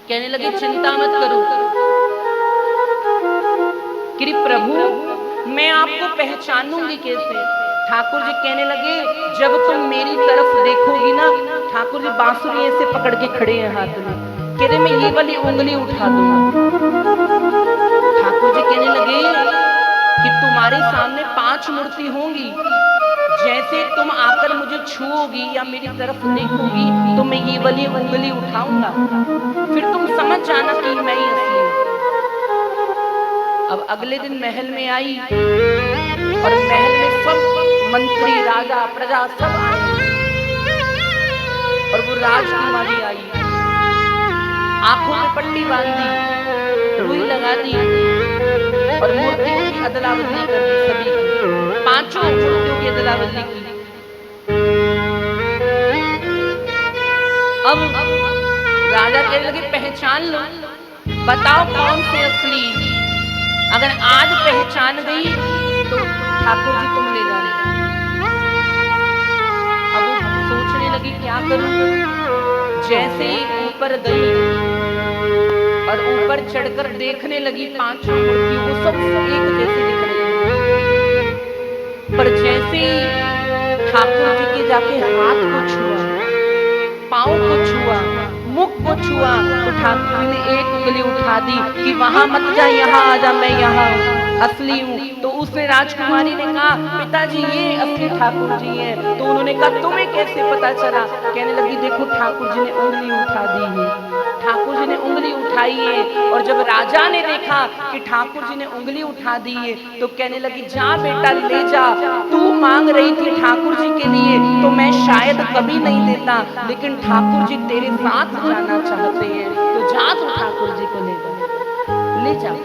कहने लगे चिंता मत करो कि प्रभु मैं आपको पहचानूंगी कैसे। ठाकुर जी कहने लगे जब तुम मेरी तरफ देखोगी ना, ठाकुर जी बांसुरी ऐसे पकड़ के खड़े हैं हाथ में, कह रहे मैं ये वाली उंगली उठा दूंगा। ठाकुर जी कहने लगे कि तुम्हारे सामने 5 मूर्ति होंगी, जैसे तुम आकर मुझे छुओगी या मेरी तरफ देखोगी तो मैं ये वाली उंगली उठाऊंगा, फिर तुम समझ जाना कि मैं ही असली हूं। अब अगले दिन महल में आई और महल में सब मंत्री, राजा, प्रजा सब आए और वो राजकुमारी आई, आंखों में पट्टी बांधी, रुई लगा दी और मूर्तियों की अदला बदली कर दी, सभी की 5 मूर्तियों की अदला बदली की। अब राजा कहने लगे पहचान लो, बताओ कौन से असली। अगर आज पहचान गई तो ठाकुर जी तुम ले जाने। अब वो सोचने लगी क्या करूं। जैसे ही ऊपर गई और ऊपर चढ़कर देखने लगी 5 मूर्तियों, वो सब एक जैसी दिख रही है, पर जैसे ही ठाकुर जी के जाके हाथ को छुआ, पांव को छुआ, मुख को छुआ, तो ठाकुर जी ने एक उंगली उठा दी कि वहां मत जा, यहाँ आ जा, मैं यहाँ असली हूँ। तो उसने राजकुमारी ने कहा पिताजी ये असली ठाकुर जी हैं। तो उन्होंने कहा तुम्हें कैसे पता चला। कहने लगी देखो ठाकुर जी ने उंगली उठा दी है, ठाकुर जी ने उंगली उठाई है। और जब राजा ने देखा कि ठाकुर जी ने उंगली उठा दी है तो कहने लगी जा बेटा ले जा, तू मांग रही थी ठाकुर जी के लिए तो मैं शायद कभी नहीं देता, लेकिन ठाकुर जी तेरे साथ जाना चाहते हैं तो जा तू ठाकुर जी को ले जा।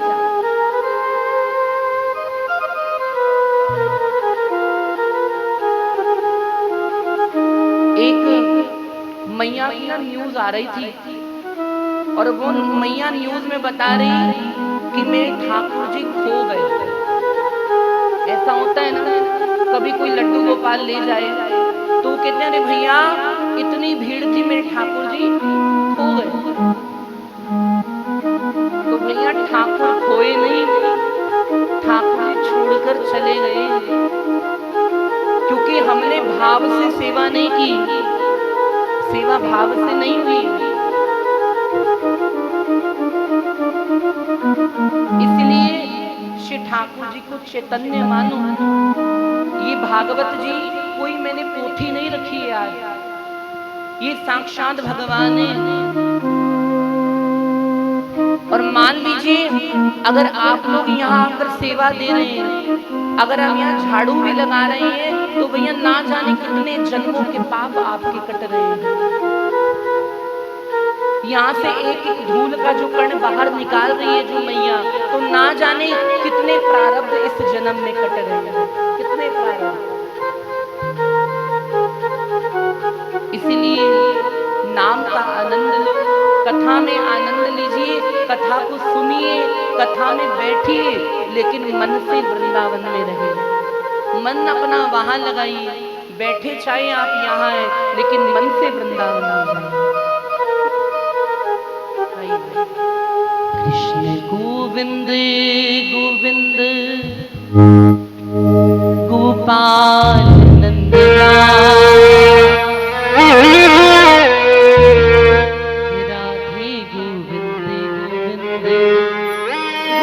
एक मैया की ना न्यूज आ रही थी और वो मैया न्यूज में बता रही कि मेरे ठाकुर जी खो गए। ऐसा होता है ना, कभी कोई लड्डू गोपाल ले जाए तो कहते हैं अरे भैया इतनी भीड़ थी मेरे ठाकुर जी खो गए। तो भैया ठाकुर खोए नहीं, ठाकुर जी छोड़कर चले गए, क्योंकि भाव से सेवा नहीं की, सेवा भाव से नहीं हुई। इसलिए श्री ठाकुर जी को चैतन्य मानो। ये भागवत जी कोई मैंने पोथी नहीं रखी है आज, ये साक्षात भगवान है। और मान लीजिए अगर आप लोग यहाँ आकर सेवा दे रहे हैं, अगर हम यहाँ झाड़ू भी लगा रहे हैं, तो भैया ना जाने कितने जन्मों के पाप आपके कट रहे हैं। यहाँ से एक एक धूल का जो कण बाहर निकाल रही है जो मैया, तो ना जाने कितने प्रारब्ध इस जन्म में कट रहे हैं, कितने प्रारब्ध। इसलिए नाम का आनंद लो, कथा में आनंद लीजिए, कथा को सुनिए, कथा में बैठिए, लेकिन मन से वृंदावन में रहिए। मन अपना वहां लगाइए, बैठे चाहे आप यहाँ हैं, लेकिन मन से वृंदावन में जाइए। कृष्ण गोविंद गोविंद गोपाल नंदलाल, राधे गोविंद गोविंद गोपाल नंदलाल।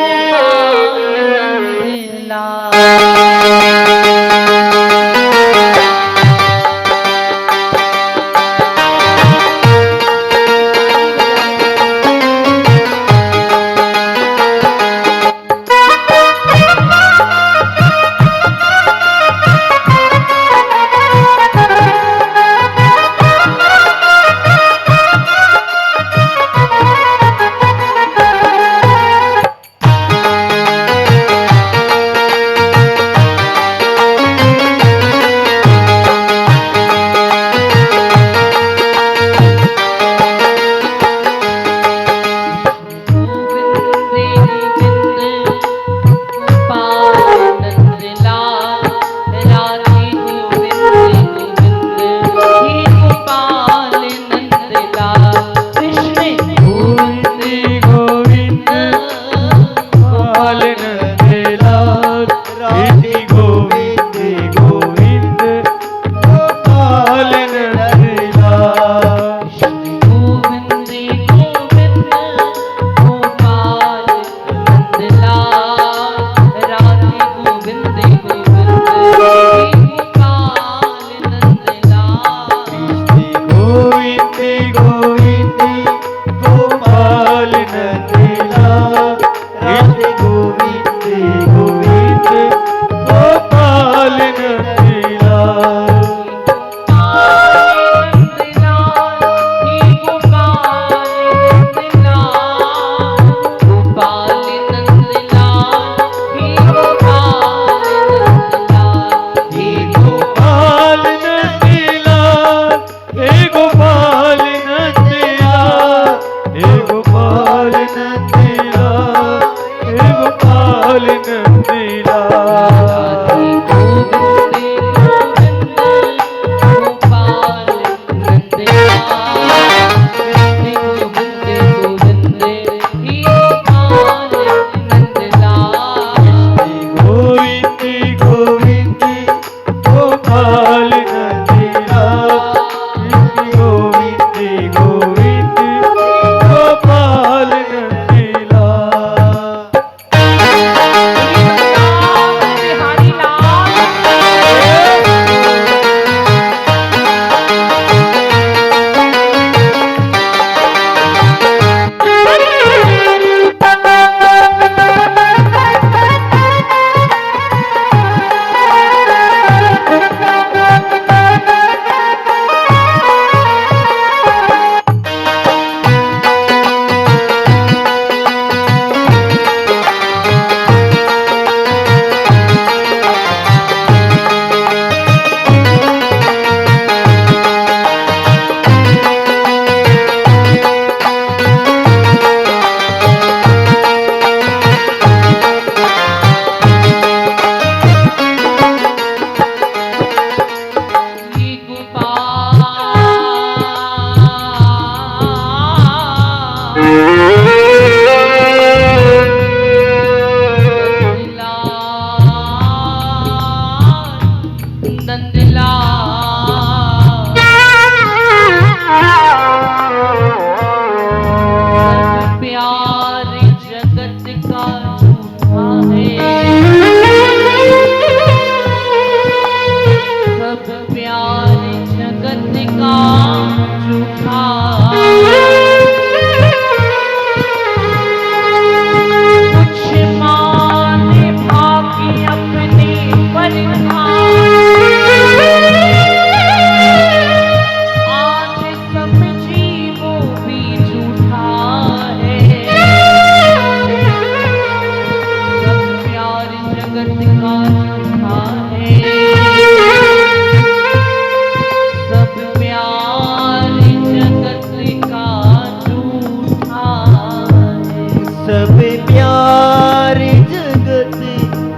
सब प्यार जगत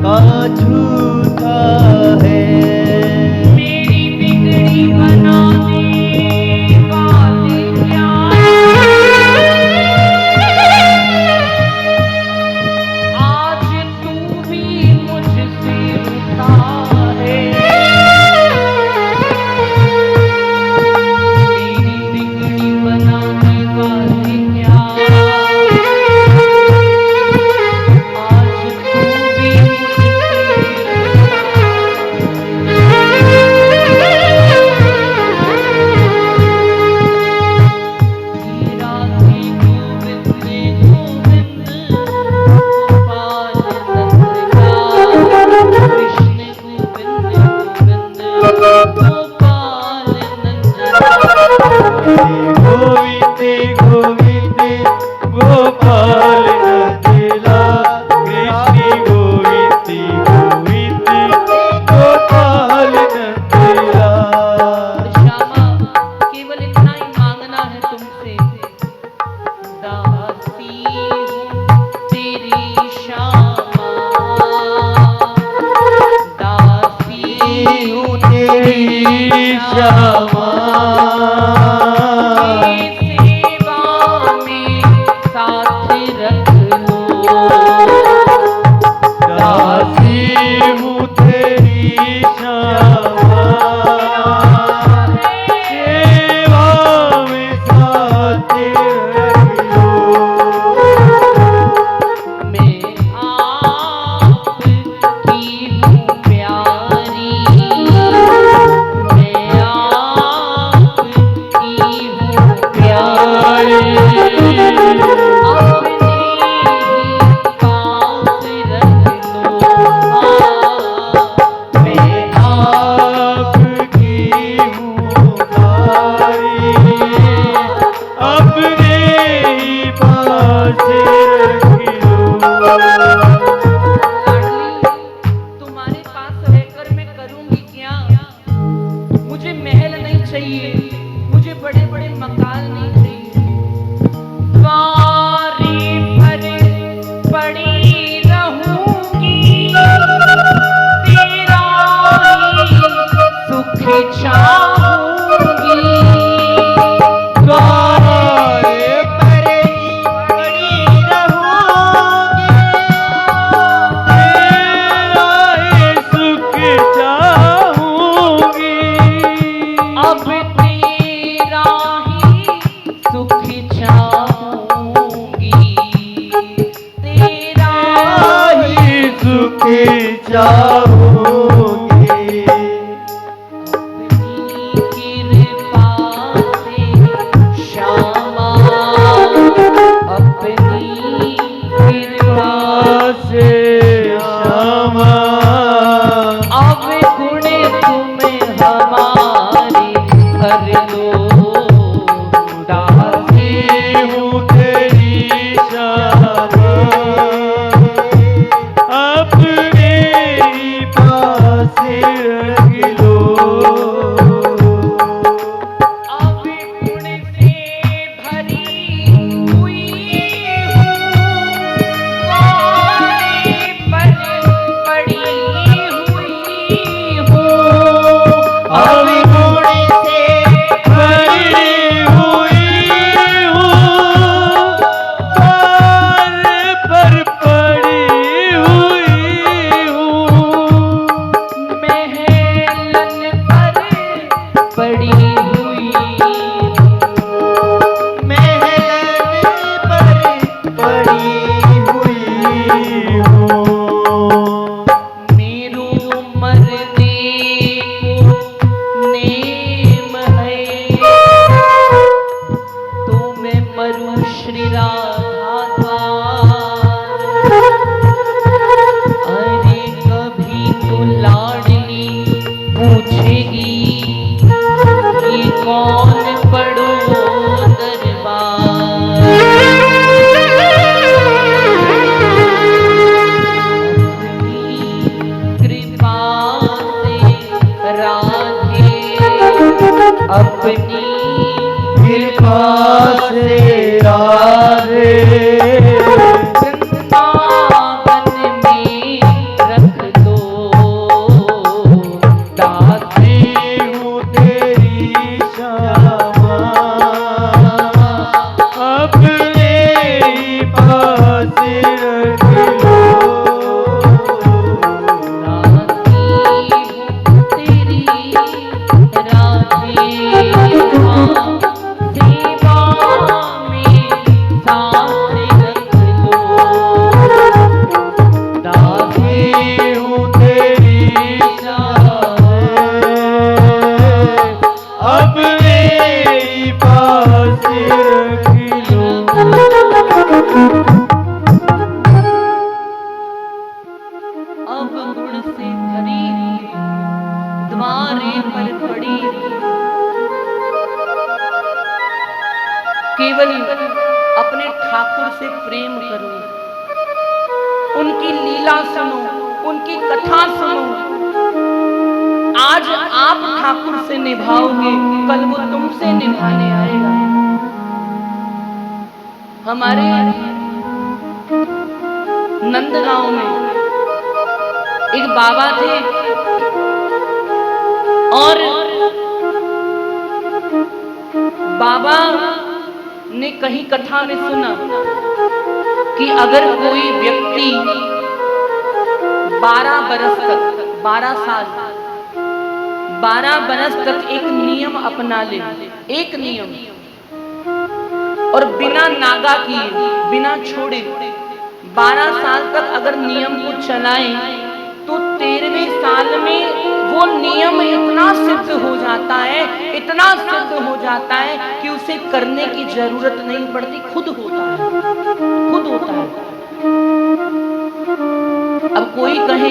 का झूठा है। मेरी बिगड़ी बनाने वाले क्या, आज तू भी मुझसे रूठा है। मेरी बिगड़ी बनाने वाले क्या, आज तू भी मुझसे राधे गोविंद गोविंद गोपाल नंद, कृष्ण गोविंद गोविंद गोपाल नंद। गोविंद गोविंद गोपाल नंदला, कृष्ण गोविंद गोविंद गोपाल नंदला। श्यामा, केवल इतना ही मांगना है तुमसे, दासी हूँ तेरी श्यामा, दासी हूँ तेरी श्यामा, सेवा में साथ रख लो, दासी हूँ तेरी श्यामा, सेवा में साथ रख लो। मैं आपकी हूँ प्यारी, मैं आपकी हूँ प्यारी, अपने ही पास रख लो। मैं आपकी हूँ प्यारी, अपने ही पास रख लो। लाडली, तुम्हारे पास रहकर मैं करूंगी क्या? मुझे महल नहीं चाहिए, मुझे बड़े बड़े मकान नहीं चाहिए। द्वारे पर पड़ी रहूंगी, तेरा ही सुख चाहूंगी। द्वारे पर ही पड़ी रहूंगी, तेरा ही सुख चाहूंगी। अब तेरा ही सुख चाहूंगी, तेरा ही सुख चाहूंगी। अपनी कृपा से श्यामा, अपनी कृपा से श्यामा, अब गुण तुम हमारे कर लो, दासी हूँ तेरी श्यामा, अपने ही पास रख लो। अब गुण से भरी हुई हूँ, वाणी उनकी लीला सुनो, उनकी कथा सुनो। आज आप ठाकुर से निभाओगे, कल वो तुमसे निभाने आएगा। हमारे नंदगांव में एक बाबा थे और बाबा ने कहीं कथा में सुना कि अगर कोई व्यक्ति 12 बरस तक 12 साल 12 बरस तक एक नियम अपना ले, एक नियम, और बिना नागा किए, बिना छोड़े 12 साल तक अगर नियम को चलाए तो 13वें साल में वो नियम इतना सिद्ध हो जाता है, इतना सिद्ध हो जाता है कि उसे करने की जरूरत नहीं पड़ती, खुद होता है, खुद होता है। अब कोई कहे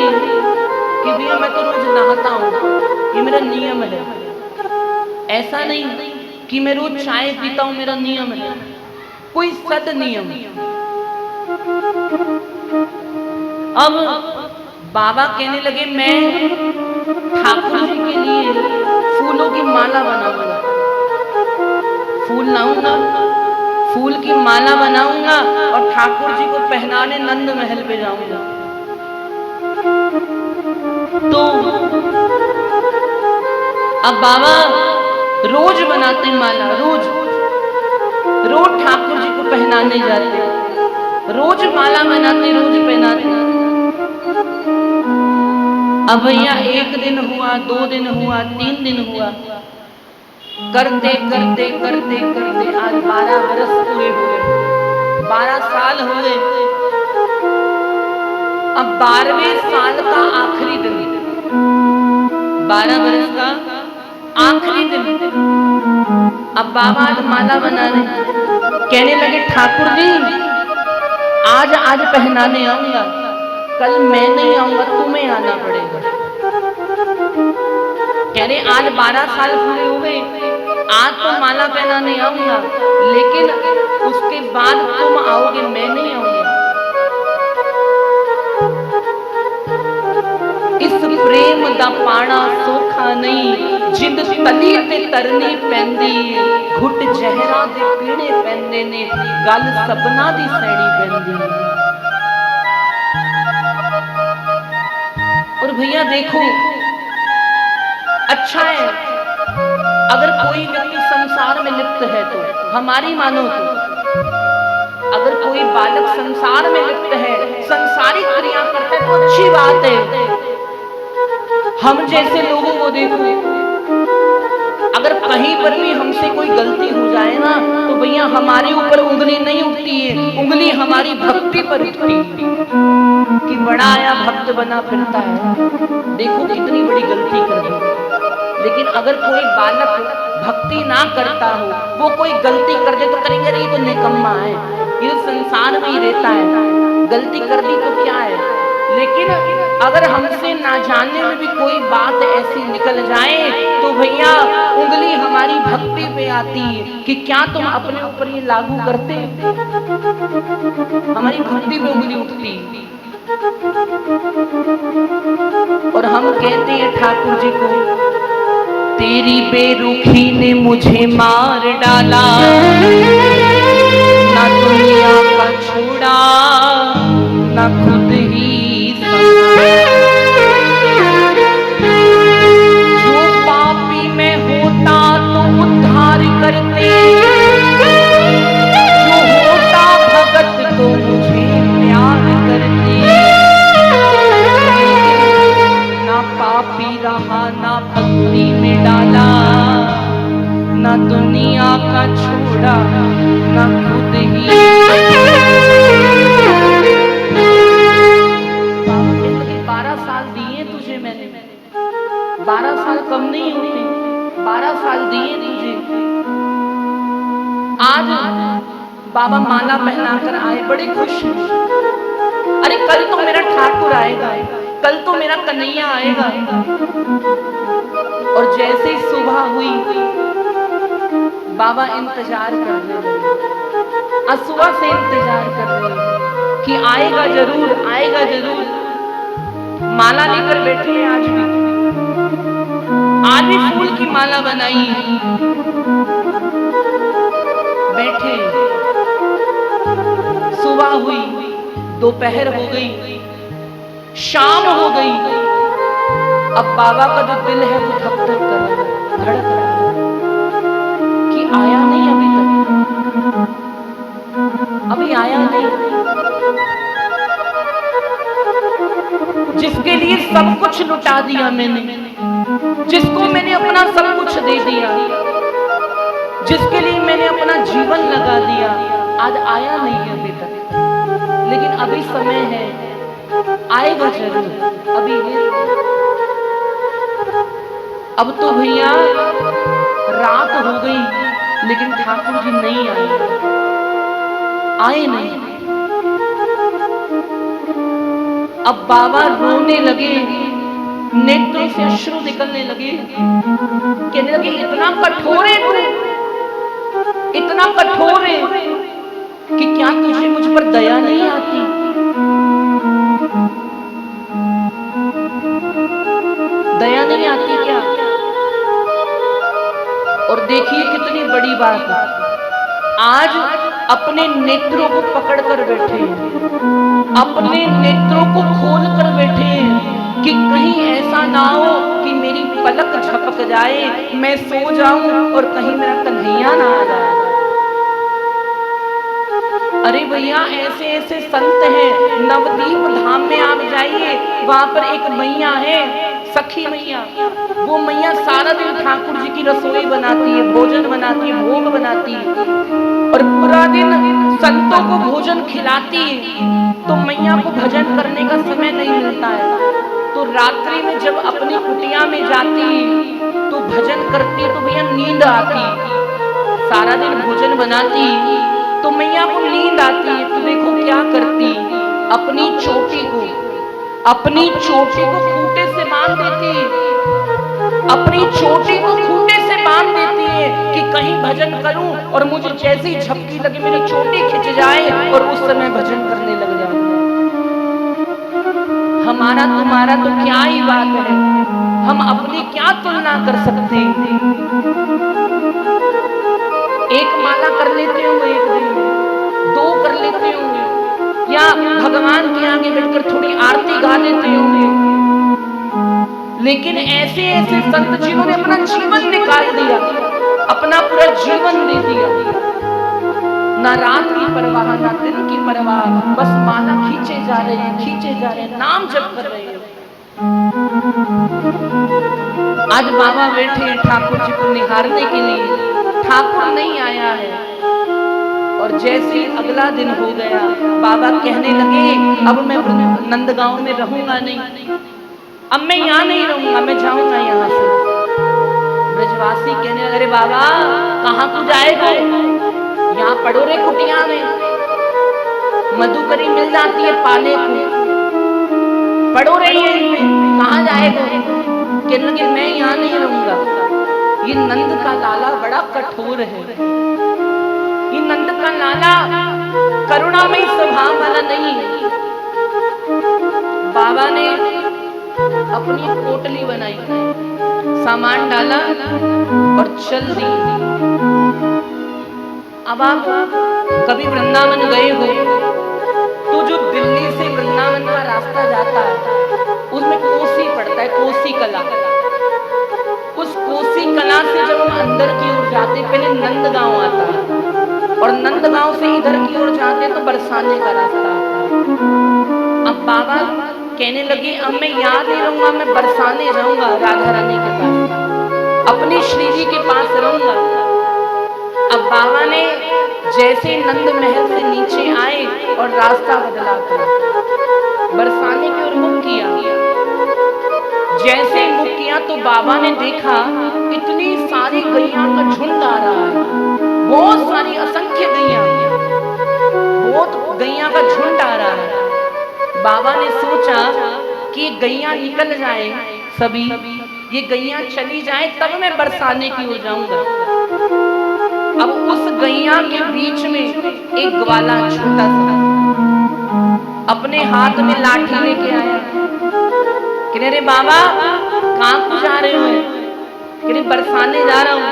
कि भैया मैं तो रोज नहाता हूँ, ये मेरा नियम है। ऐसा नहीं कि मैं रोज चाय पीता हूँ, मेरा नियम है, कोई सद नियम। अब बाबा कहने लगे मैं ठाकुर जी के लिए फूलों की माला बनाऊंगा, फूल लाऊंगा, फूल की माला बनाऊंगा और ठाकुर जी को पहनाने नंद महल पे जाऊंगा। तो अब बाबा रोज बनाते माला, रोज रोज ठाकुर जी को पहनाने जाते, रोज माला बनाते, रोज पहनाते। अब भैया 1 दिन हुआ, 2 दिन हुआ, 3 दिन हुआ, करते करते करते करते आज 12 बरस पूरे हो गए, 12 साल हो गए। अब 12वें साल का आखिरी दिन, 12 बरस का आखिरी दिन, अब बाबा आज माला बना रहे, कहने लगे ठाकुर जी आज पहनाने आऊंगा, कल मैं नहीं आऊंगा, तुम्हें आना पड़ेगा। कह रहे आज 12 साल पूरे हो गए, आज तो माला पहनाने आऊंगा, लेकिन उसके बाद तुम आओगे, मैं नहीं आऊंगा। इस प्रेम दा पाना सोखा नहीं, जिंद तली ते तरनी पैंदी, घुट जहरा दे पीने पैंदे ने, गल सबना दी सैनी पैंदी। और भैया देखो, अच्छा है अगर कोई व्यक्ति संसार में लिप्त है तो, हमारी मानो तो, अगर कोई बालक संसार में लिप्त है, संसारिक क्रिया करता है तो अच्छी बात है। हम जैसे लोगों को देखो, अगर कहीं पर भी हमसे कोई गलती हो जाए ना तो भैया हमारे ऊपर उंगली नहीं उठती है, उंगली हमारी भक्ति पर उठती है कि बड़ा आया भक्त बना फिरता है, देखो कितनी बड़ी गलती कर दी। लेकिन अगर कोई बालक भक्ति ना करता हो, वो कोई गलती कर दे तो करेंगे ये तो निकम्मा है, ये तो संसार में ही रहता है, गलती कर दी तो क्या है। लेकिन अगर हमसे ना जानने में भी कोई बात ऐसी निकल जाए तो भैया उंगली हमारी भक्ति पे आती है कि क्या तुम अपने ऊपर ये लागू करते, हमारी भक्ति पे उंगली उठती और हम कहते हैं ठाकुर जी को, तेरी बेरुखी ने मुझे मार डाला, ना दुनिया का छोड़ा ना खुद ही जो पापी में होता तो उद्धार करते, जो होता भगत तो मुझे प्यार करते, ना पापी रहा ना भक्ति में डाला, ना दुनिया का छोड़ा ना खुद ही। 12 साल दिए तुझे मैंने, 12 साल कम नहीं होते, 12 साल दिए तुझे। आज बाबा माला पहनाकर आए, बड़े खुश। अरे कल तो मेरा ठाकुर आएगा, कल तो मेरा कन्हैया आएगा। और जैसे ही सुबह हुई बाबा इंतजार कर रहे हैं, आज सुबह से इंतजार कर रहे हैं। कि आएगा जरूर, आएगा जरूर। माला लेकर बैठे हैं आज भी फूल की माला बनाई है, बैठे। सुबह हुई, दोपहर हो गई, शाम हो गई। अब बाबा का जो दिल है वो धक धक कर रहा है, धड़क रहा है कि आया नहीं अभी तक, अभी आया नहीं। जिसके लिए सब कुछ लुटा दिया मैंने, जिसको मैंने अपना सब कुछ दे दिया, जिसके लिए मैंने अपना जीवन लगा दिया, आज आया नहीं अभी तक। लेकिन अभी समय है, आएगा जरूर, अभी है। अब तो भैया रात हो गई लेकिन ठाकुर जी नहीं आए नहीं। अब बाबा रोने लगे, नेत्रों से अश्रु निकलने लगे, कहने लगे इतना कठोर है तू, इतना कठोर है कि क्या तुझे मुझ पर दया नहीं आती? दया नहीं आती क्या? और देखिए कितनी बड़ी बात है, आज अपने नेत्रों को पकड़ कर बैठे हैं, अपने नेत्रों को खोल कर बैठे हैं कि कहीं ऐसा ना हो कि मेरी पलक झपक जाए, मैं सो जाऊं और कहीं मेरा कन्हैया ना आ जाए। अरे भैया ऐसे ऐसे संत हैं, नवदीप धाम में आप जाइए, वहां पर एक मैया है, सखी मैया। वो मैया सारा दिन ठाकुर जी की रसोई बनाती है, भोजन बनाती है, भोग बनाती है और पूरा दिन संतों को भोजन खिलाती है। तो मैया को भजन करने का समय नहीं मिलता है, तो रात्रि में जब अपनी कुटिया में जाती तो भजन करती तो भैया नींद आती। सारा दिन भोजन बनाती तो मैया को नींद आती है, तो देखो क्या करती, अपनी चोटी को खूंटे से बांध देती, अपनी चोटी को खूंटे से बांध देती है कि कहीं भजन करूं और मुझे जैसी झपकी लगे मेरी चोटी खिंच जाए और उस समय भजन करने लग जाऊं। हमारा तुम्हारा तो क्या ही बात है, हम अपनी क्या तुलना कर सकते हैं? एक माला कर लेते होंगे, एक दिन दो कर लेते होंगे, या भगवान के आगे बैठकर थोड़ी आरती गा लेते होंगे। लेकिन ऐसे ऐसे संत जिन्होंने अपना जीवन निकाल दिया, अपना पूरा जीवन दे दिया, ना रात की परवाह ना दिन की परवाह, बस माला खींचे जा रहे हैं, खींचे जा रहे हैं, नाम जप कर रहे हैं। आज बाबा बैठे हैं ठाकुर जी को निहारने के लिए, ठाकुर नहीं आया है। और जैसे ही अगला दिन हो गया, बाबा कहने लगे अब मैं नंदगांव में रहूंगा नहीं, अब मैं यहाँ नहीं रहूंगा, मैं जाऊंगा यहाँ से। ब्रजवासी कहने लगे बाबा कहाँ को जाएगा? यहाँ पड़ो रे कुटिया में, मधुकरी मिल जाती है पाने को, पड़ो रे यहीं पे, कहाँ जाएगा? कहने लगे मैं यहाँ नहीं रहूंगा, ये नंद का लाला बड़ा कठोर है, ये नंद का लाला करुणामयी स्वभाव वाला नहीं है। बाबा ने अपनी पोटली बनाई, सामान डाला और चल दी। अब आप कभी वृंदावन गए हो तो जो दिल्ली से वृंदावन का रास्ता जाता है उसमें कोसी पड़ता है, कोसी कला। उस कोसी कला से जब हम अंदर की ओर जाते, पहले नंदगांव आता है और नंदगांव से इधर की ओर जाते तो बरसाने का रास्ता आता है। अब बाबा कहने लगे अब मैं यहाँ नहीं रहूंगा, मैं बरसाने जाऊंगा, राधा रानी के पास, अपनी श्री जी के पास रहूंगा। अब बाबा ने जैसे नंद महल से नीचे आए और रास्ता बदला कर बरसाने की ओर मुख किया, जैसे मुख किया तो बाबा ने देखा इतनी सारी गैया का झुंड आ रहा है, बहुत सारी असंख्य गैया, बहुत गैया का झुंड आ रहा है। बाबा ने सोचा कि गैया निकल जाए, सभी ये गैया चली जाए तब मैं बरसाने की ओर जाऊंगा। अब उस गैया के बीच में एक ग्वाला छोटा सा, अपने हाथ में लाठी लेके आया। कह रहे बाबा कहाँ को जा रहे हो? कह रहे बरसाने जा रहा हूँ।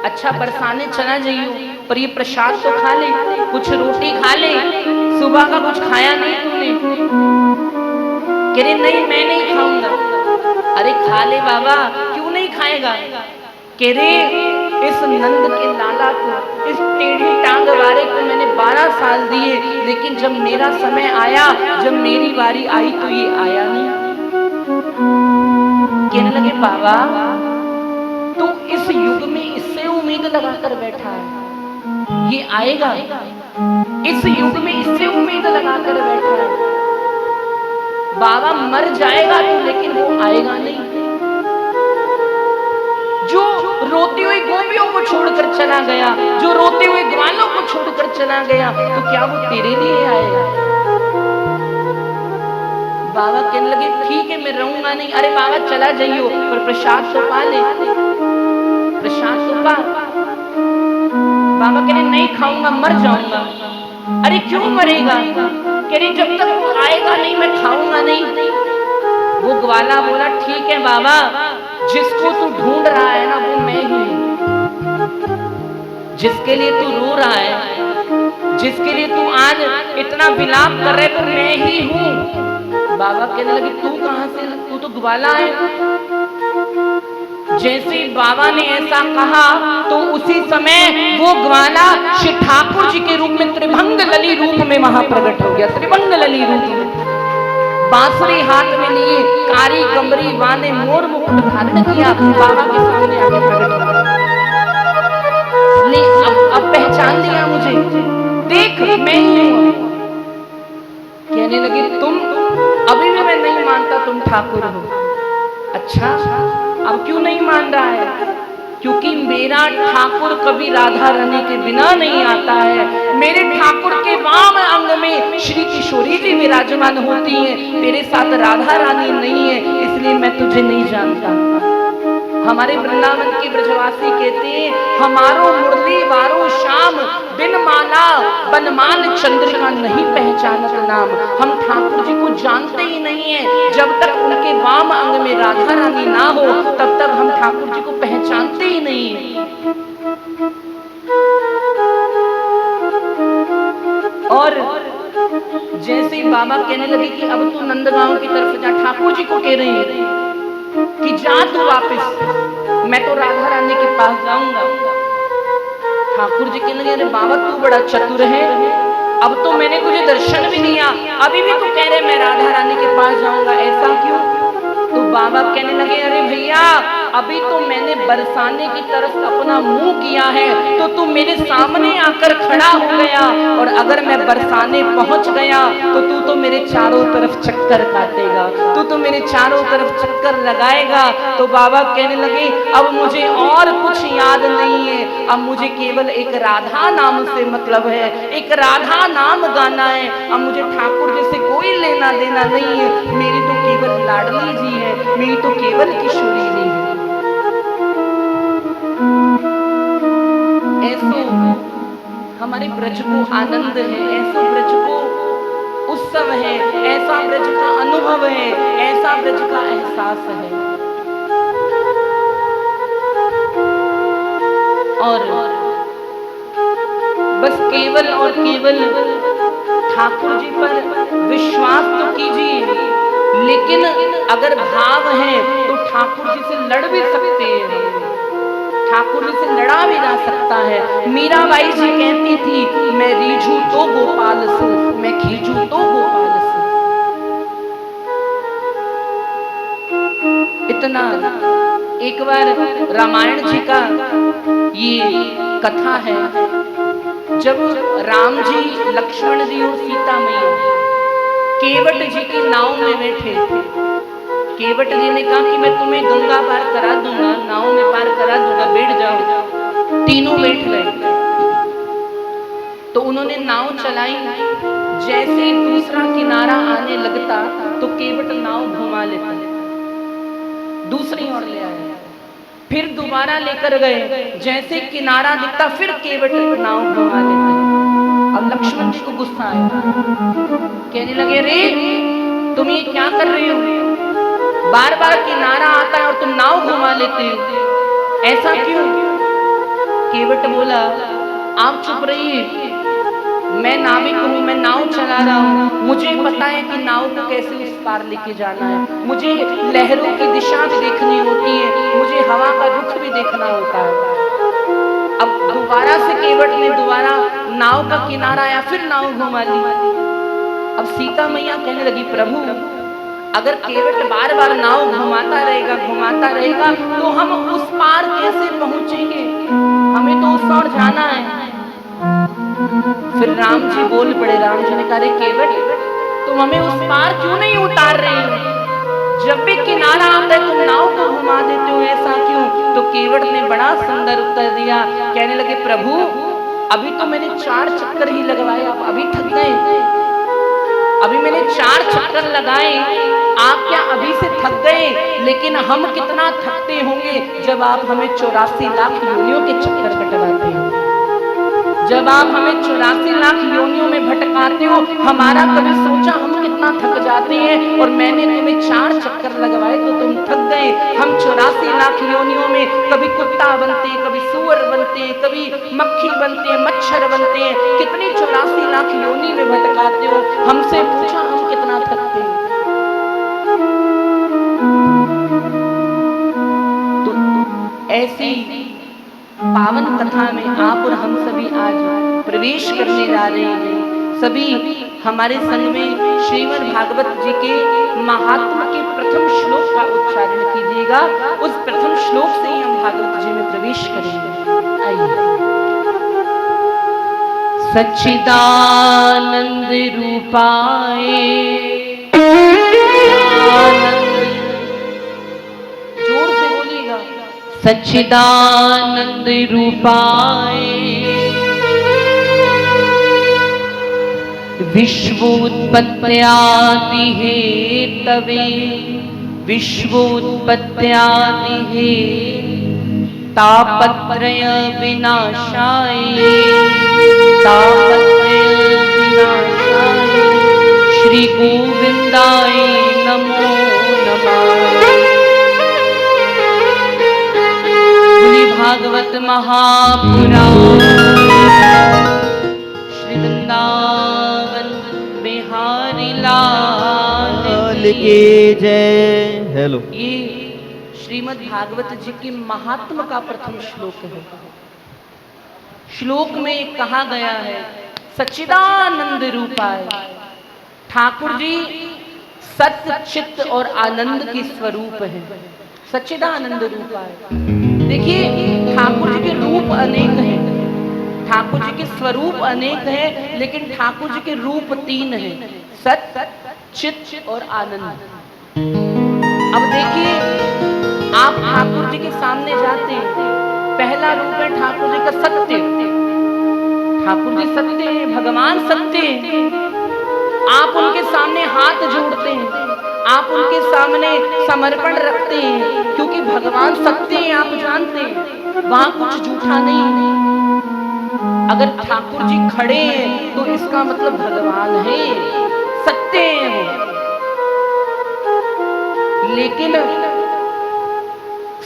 अच्छा बरसाने चला जाइयो, पर ये प्रसाद तो खा ले, कुछ रोटी खा ले, सुबह का कुछ खाया नहीं तूने। कह रहे नहीं मैं नहीं खाऊंगा। अरे खा ले बाबा, क्यों नहीं खाएगा? कह रहे इस नंद के लाला को, इस टेढ़ी टांग वाले को मैंने 12 साल दिए, लेकिन जब मेरा समय आया, जब मेरी बारी आई तो ये आया नहीं। कहने लगे बाबा तू इस युग में इससे उम्मीद लगाकर बैठा है, ये आएगा? इस युग में इससे उम्मीद लगाकर बैठा है। बाबा मर जाएगा तू, लेकिन वो आएगा नहीं। जो रोती हुई गोपियों को छोड़कर चला गया, जो रोते हुए ग्वालों को छोड़कर चला गया, तो क्या वो तेरे लिए आएगा? बाबा कहने लगे ठीक है मैं रहूंगा नहीं। अरे बाबा चला जाइयो, पर प्रसाद तो पा ले, प्रसाद तो पा। बाबा कह रहे नहीं खाऊंगा, मर जाऊंगा। अरे क्यों मरेगा? कह रही जब तक वो आएगा नहीं मैं खाऊंगा नहीं। वो ग्वाला बोला ठीक है बाबा, जिसको तू ढूंढ रहा है ना वो मैं ही हूं। जिसके लिए तू रो रहा है, जिसके लिए तू आज इतना विलाप कर रहे, तो मैं ही हूं। बाबा कहने लगे तू कहां से? तू तो ग्वाला है। जैसे बाबा ने ऐसा कहा तो उसी समय वो ग्वाला श्री ठाकुर जी के रूप में, त्रिभंग लली रूप में वहां प्रकट हो गया। त्रिभंग लली रूप में बांसुरी हाथ में लिए, कारी कमरी वाने मोर मुकुट धारण किया, बाबा के सामने आके प्रकट हो गया। ले अब पहचान लिया मुझे, देख मैं ही हूं। कहने लगे तुम? अभी भी मैं नहीं मानता तुम ठाकुर हो। अच्छा अब क्यों नहीं मान रहा है? क्योंकि मेरा ठाकुर कभी राधा रानी के बिना नहीं आता है। मेरे ठाकुर के वाम अंग में श्री किशोरी जी विराजमान होती हैं, तेरे साथ राधा रानी नहीं है, इसलिए मैं तुझे नहीं जानता। हमारे वृंदावन के ब्रजवासी कहते हैं हमारो मुरली वारो श्याम, बिन माला बनमाल चंद्रिका नहीं पहचानत नाम। हम ठाकुर जी को जानते ही नहीं है। जब तक उनके वाम अंग में राधा रानी ना हो तब तक हम ठाकुर जी को पहचानते ही नहीं है। और जैसे ही बाबा कहने लगे कि अब तू नंदगांव की तरफ जा, ठाकुर जी को कह रही है कि जा तू वापस, मैं तो राधा रानी के पास जाऊंगा। ठाकुर जी कहने लगे अरे बाबा तू बड़ा चतुर है, अब तो मैंने तुझे दर्शन भी दिया, अभी भी तू कह रहे मैं राधा रानी के पास जाऊंगा, ऐसा क्यों? तो बाबा कहने लगे अरे भैया अभी तो मैंने बरसाने की तरफ अपना मुंह किया है, तो तू मेरे सामने आकर खड़ा हो गया, और अगर मैं बरसाने पहुंच गया तो तू तो मेरे चारों तरफ चक्कर काटेगा, तू तो मेरे चारों तरफ चक्कर लगाएगा। तो बाबा कहने लगे अब मुझे और कुछ याद नहीं है, अब मुझे केवल एक राधा नाम से मतलब है, एक राधा नाम गाना है, अब मुझे ठाकुर जी से कोई लेना देना नहीं है। मेरी तो केवल लाडली जी है, मेरी तो केवल किशोरी जी है। ऐसो हमारे ब्रज को आनंद है, ऐसो ब्रज को उत्सव है, ऐसा ब्रज का अनुभव है, ऐसा ब्रज का एहसास है। और बस केवल और केवल ठाकुर जी पर विश्वास तो कीजिए, लेकिन अगर भाव है तो ठाकुर जी से लड़ भी सकते हैं, ठाकुर जी से लड़ा भी जा सकता है। मीराबाई जी कहती थी मैं रीझू तो गोपाल से, मैं खींचू तो गोपाल से। इतना एक बार रामायण जी का ये कथा है, जब राम जी, लक्ष्मण जी और सीता मैया केवट जी की नाव में बैठे थे। केवट जी ने कहा कि मैं तुम्हें गंगा पार करा दूंगा, नाव में पार करा दूंगा, बैठ जाओ। तीनों बैठ गए। तो उन्होंने नाव चलाई, जैसे ही दूसरा किनारा आने लगता तो केवट नाव घुमा लेता, दूसरी ओर ले आए। फिर दोबारा लेकर गए, जैसे किनारा दिखता फिर केवट नाव घुमा लेता। अब लक्ष्मण जी को गुस्सा आया कहने लगे, रे तुम ये क्या कर रहे हो? बार बार किनारा आता है और तुम नाव घुमा लेते हो, ऐसा क्यों? केवट बोला, आप चुप रहिए, मैं नाविक हूँ, मैं नाव चला रहा हूँ, मुझे पता है कि नाव को कैसे उस पार लेके जाना है, मुझे लहरों की दिशा भी देखनी होती है, मुझे हवा का रुख भी देखना होता है। अब दोबारा से केवट ने दोबारा नाव का किनारा आया, फिर नाव घुमा ली। अब सीता मैया कहने लगी, प्रभु अगर केवट बार बार नाव घुमाता रहेगा तो हम उस पार कैसे पहुंचेंगे? हमें तो उस ओर जाना है। फिर राम जी बोल पड़े, राम जी ने कहा, केवट तुम हमें उस पार क्यों नहीं उतार रहे हो? जब भी किनारा आता है तुम नाव को घुमा देते हो, ऐसा क्यों? तो केवट ने बड़ा सुंदर उत्तर दिया, कहने लगे, प्रभु अभी तो मैंने 4 चक्कर ही लगवाए, आप अभी थक गए? अभी मैंने 4 चक्कर लगाए, आप क्या अभी से थक गए? लेकिन हम कितना थकते होंगे जब आप हमें 84 लाख योनियों के चक्कर कटवाते हो, जब आप हमें 84 लाख योनियों में भटकाते हो। हमारा कभी सोचा हम कितना थक जाते हैं? और मैंने तुम्हें 4 चक्कर लगवाए तो तुम थक गए। हम 84 लाख योनियों में कभी कुत्ता बनते हैं, कभी सूअर बनते हैं, कभी मक्खी बनते हैं, मच्छर बनते हैं, कितनी 84 लाख योनि में भटकाते हो? हमसे पूछा हम कितना थकते हैं? तो ऐसी पावन कथा में आप और हम सभी आज प्रवेश करने जा रहे हैं। सभी हमारे संग में श्रीमद् भागवत जी के महात्मा के प्रथम श्लोक का उच्चारण कीजिएगा। उस प्रथम श्लोक से ही हम भागवत जी में प्रवेश करेंगे। आइए। सच्चिदानंद रूपाय, जोर से बोलिएगा, सच्चिदानंद रूपाय विश्वोत्पत्त्यादि हेतवे, विश्वोत्पत्त्यादि तापत्रय विनाशाय, तापत्रय विनाशाय श्री गोविंदाय नमो नमः। भागवत महापुराण श्री वृंदावन बिहारी लाल की जय। हेलो। ये श्रीमद् भागवत जी के महात्मा का प्रथम श्लोक है। श्लोक में कहा गया है, सच्चिदानंद रूपाय, ठाकुर जी सत्य चित्त और आनंद के स्वरूप है। सच्चिदानंद रूपाय, देखिए ठाकुर जी के रूप अनेक हैं, ठाकुर जी के स्वरूप अनेक हैं, लेकिन ठाकुर जी के रूप 3 हैं, सत्य, चित्त और आनंद। अब देखिए आप ठाकुर जी के सामने जाते हैं, पहला रूप है ठाकुर जी का सत्य। ठाकुर जी सत्य हैं, भगवान सत्य हैं। आप उनके सामने हाथ जोड़ते हैं, आप उनके सामने समर्पण रखते हैं, क्योंकि भगवान सत्य हैं, आप जानते हैं, वहां कुछ झूठा नहीं है। अगर ठाकुर जी खड़े हैं तो इसका मतलब भगवान है, सत्य हैं वो। लेकिन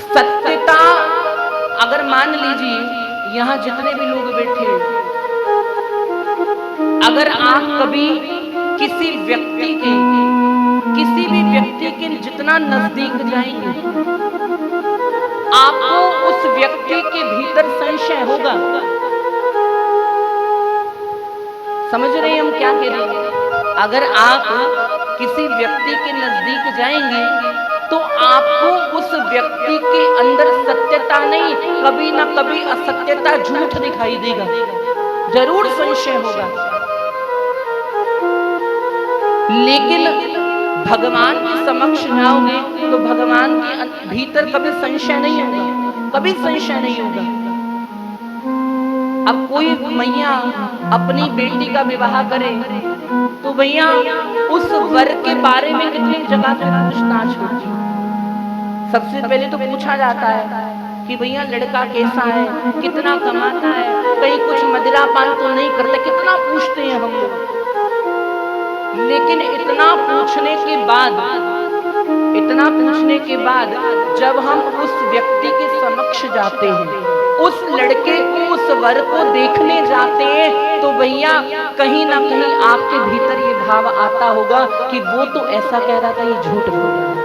सत्यता अगर मान लीजिए, यहाँ जितने भी लोग बैठे हैं, अगर आप कभी किसी व्यक्ति के जितना नजदीक जाएंगे, आपको उस व्यक्ति के भीतर संशय होगा। समझ रहे हैं हम क्या कह रहे हैं? अगर आप किसी व्यक्ति के नजदीक जाएंगे तो आपको उस व्यक्ति के अंदर सत्यता नहीं, कभी ना कभी असत्यता, झूठ दिखाई देगा, जरूर संशय होगा। लेकिन भगवान के समक्ष जाओगे तो भगवान के भीतर कभी संशय नहीं होगा, कभी संशय नहीं होगा। अब कोई मैया अपनी बेटी का विवाह करे तो भैया उस वर के बारे में कितनी जगह से पूछताछ होती है। सबसे पहले तो पूछा जाता है कि भैया लड़का कैसा है, कितना कमाता है, कहीं कुछ मदिरा पान तो नहीं करता, कितना पूछते हैं हम लोग। लेकिन इतना पूछने के बाद जब हम उस व्यक्ति के समक्ष जाते हैं, उस लड़के को, उस वर को देखने जाते हैं, तो भैया कहीं ना कहीं आपके भीतर ये भाव आता होगा कि वो तो ऐसा कह रहा था, ये झूठ बोल रहा है,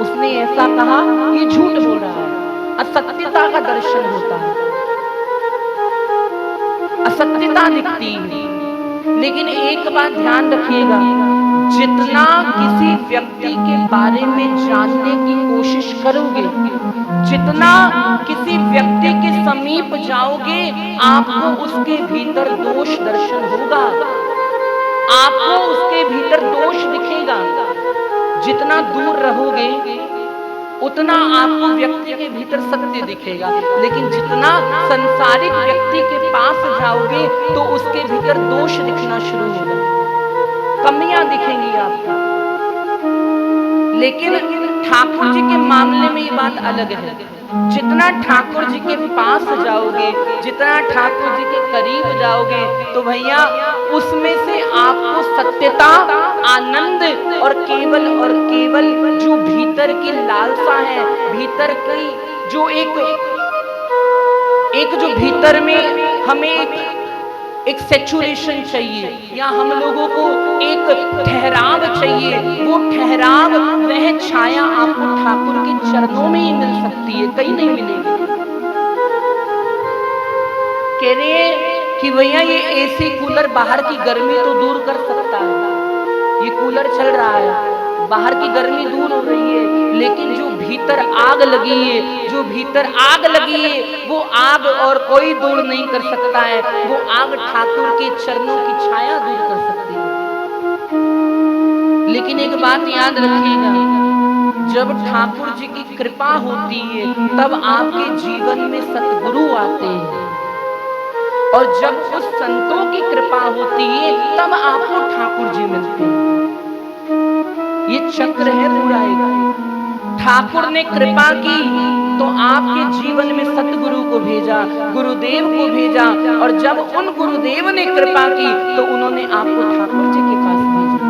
उसने ऐसा कहा, ये झूठ बोल रहा है। असत्यता का दर्शन होता है, असत्यता दिखती है। लेकिन एक बात ध्यान रखिएगा, जितना किसी व्यक्ति के बारे में जानने की कोशिश करोगे, जितना किसी व्यक्ति के समीप जाओगे, आपको उसके भीतर दोष दर्शन होगा, आपको उसके भीतर दोष दिखेगा। जितना दूर रहोगे उतना आपको व्यक्ति के भीतर सत्य दिखेगा, लेकिन जितना संसारिक व्यक्ति के पास जाओगे तो उसके भीतर दोष दिखना शुरू होगा, कमियां दिखेंगी आपको। लेकिन ठाकुर जी के मामले में ये बात अलग है। जितना ठाकुर जी के पास जाओगे, जितना ठाकुर जी के करीब जाओगे, तो भैया उसमें से आपको सत्यता, आनंद और केवल जो भीतर की लालसा है, भीतर की जो एक जो भीतर में हमें एक सैचुरेशन चाहिए, या हम लोगों को एक ठहराव चाहिए, वो ठहराव, वह छाया आपको ठाकुर के चरणों में ही मिल सकती है, कहीं नहीं मिलेगी। कह रहे हैं कि भैया ये एसी कूलर बाहर की गर्मी तो दूर कर सकता है, ये कूलर चल रहा है, बाहर की गर्मी दूर हो रही है, लेकिन जो भीतर आग लगी है, जो भीतर आग लगी है, वो आग और कोई दूर नहीं कर सकता है, वो आग ठाकुर के चरणों की छाया दूर कर सकती है। लेकिन एक बात याद रखिएगा, जब ठाकुर जी की कृपा होती है तब आपके जीवन में सतगुरु आते हैं, और जब उस संतों की कृपा होती है तब आपको ठाकुर जी मिलते हैं। ये चक्र है पूरा एक। ठाकुर ने कृपा की तो आपके जीवन में सतगुरु को भेजा, गुरुदेव को भेजा, और जब उन गुरुदेव ने कृपा की तो उन्होंने आपको ठाकुर जी के पास भेजा।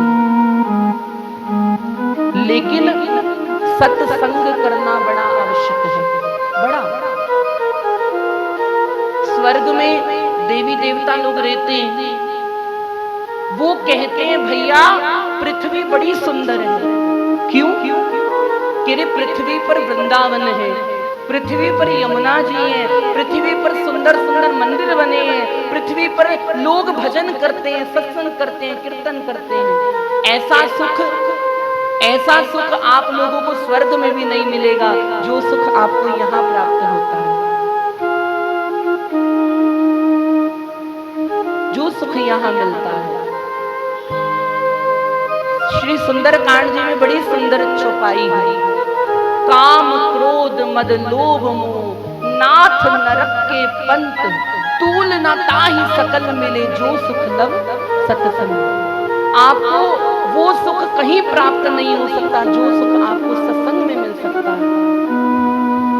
लेकिन सत्संग करना बड़ा आवश्यक है, बड़ा। स्वर्ग में देवी देवता लोग रहते हैं, वो कहते हैं भैया पृथ्वी बड़ी सुंदर है। क्यों? कि पृथ्वी पर वृंदावन है, पृथ्वी पर यमुना जी है, पृथ्वी पर सुंदर सुंदर मंदिर बने हैं, पृथ्वी पर लोग भजन करते हैं, सत्संग करते हैं, कीर्तन करते हैं। ऐसा सुख आप लोगों को स्वर्ग में भी नहीं मिलेगा जो सुख आपको यहाँ प्राप्त होता है, जो सुख यहाँ मिलता है। श्री सुंदरकांड जी में बड़ी सुंदर चौपाई है। काम क्रोध मद लोभ मोह नाथ नरक के पंत, तूल न ताहि सकल मिले जो सुख लव सत्संग। आपको वो सुख कहीं प्राप्त नहीं हो सकता जो सुख आपको सत्संग में मिल सकता है।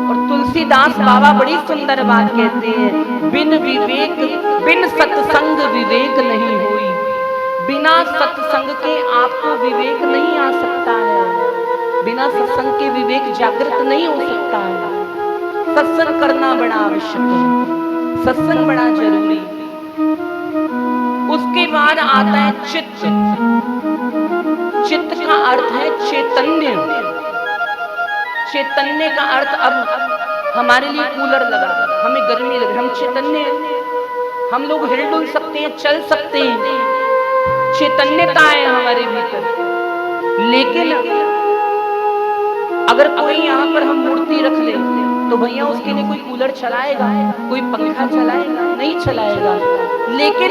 और तुलसीदास बाबा बड़ी सुंदर बात कहते हैं, बिन सत्संग विवेक नहीं हुई। बिना सत्संग के आपको विवेक नहीं आ सकता है, बिना सत्संग के विवेक जागृत नहीं हो सकता है। सत्संग करना बड़ा आवश्यक है, सत्संग बड़ा जरूरी। उसके बाद आता है चित्त। चित्त का अर्थ है चैतन्य। चैतन्य का अर्थ, अब हमारे लिए कूलर लगा, हमें गर्मी लग रही, हम चैतन्य हैं, हम लोग हिलडुल सकते हैं, चल सकते हैं, चैतन्यता है हमारे भीतर। लेकिन अगर कोई यहाँ पर हम मूर्ति रख ले तो भैया उसके लिए कोई कूलर चलाएगा, कोई पंखा चलाएगा? नहीं चलाएगा। लेकिन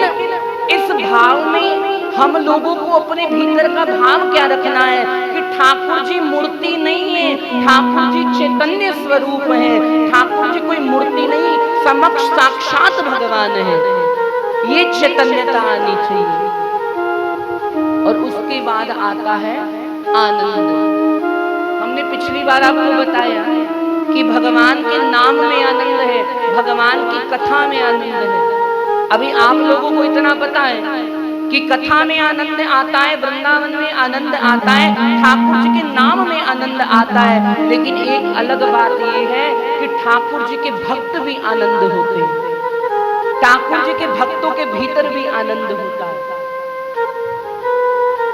इस भाव में हम लोगों को अपने भीतर का भाव क्या रखना है कि ठाकुर जी मूर्ति नहीं है, ठाकुर जी चैतन्य स्वरूप है, ठाकुर जी कोई मूर्ति नहीं, समक्ष साक्षात भगवान है। ये चैतन्यता आनी चाहिए। और उसके बाद आता है आनंद। हमने पिछली बार आपको बताया कि भगवान के नाम में आनंद है, भगवान की कथा में आनंद है। अभी आप लोगों को इतना पता है कि कथा में आनंद आता है, वृंदावन में आनंद आता है, ठाकुर जी के नाम में आनंद आता है, लेकिन एक अलग बात ये है कि ठाकुर जी के भक्त भी आनंद होते हैं, ठाकुर जी के भक्तों के भीतर भी आनंद होता है।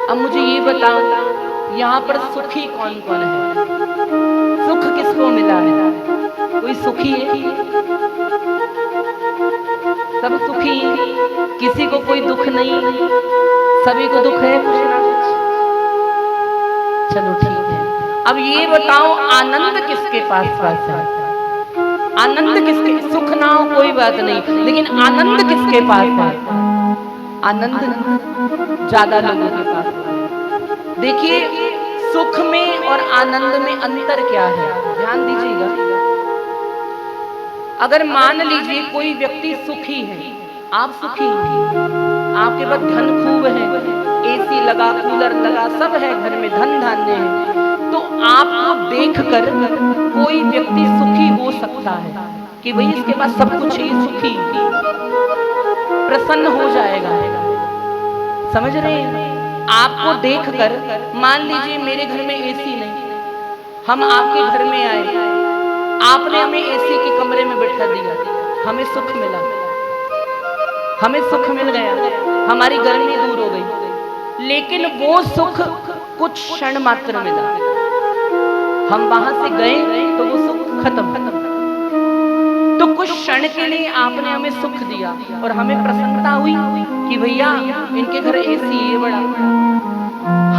अब मुझे ये बताओ, यहाँ पर सुखी कौन कौन है? सुख किसको मिला है? कोई सुखी है? सब सुखी है, किसी को कोई दुख नहीं, सभी को दुख है कुछ ना कुछ। चलो ठीक है, अब ये बताओ आनंद किसके पास पास है? आनंद किसके? सुख ना हो कोई बात नहीं, लेकिन आनंद किसके पास है? आनंद ज्यादा लोगों के पास है। देखिए सुख में और आनंद में अंतर क्या है, ध्यान दीजिएगा। अगर मान लीजिए कोई व्यक्ति सुखी है, आप सुखी हैं, आपके पास धन खूब है, एसी लगा, कूलर लगा, सब है घर में, धन धान्य है, तो आपको देखकर कोई व्यक्ति सुखी हो सकता है कि भाई इसके पास सब कुछ है, सुखी, प्रसन्न हो जाएगा। समझ रहे हैं? आपको देखकर, मान लीजिए मेरे घर में एसी नहीं, हम आपके घर में आए, आपने हमें एसी के कमरे में बैठा दिया, हमें सुख मिला, हमें सुख मिल गया, हमारी गर्मी दूर हो गई, लेकिन वो सुख कुछ क्षण मात्र मिला, हम वहां से गए तो वो सुख खत्म। तो कुछ क्षण के लिए आपने हमें सुख दिया और हमें प्रसन्नता हुई कि भैया इनके घर एसी है बड़ा,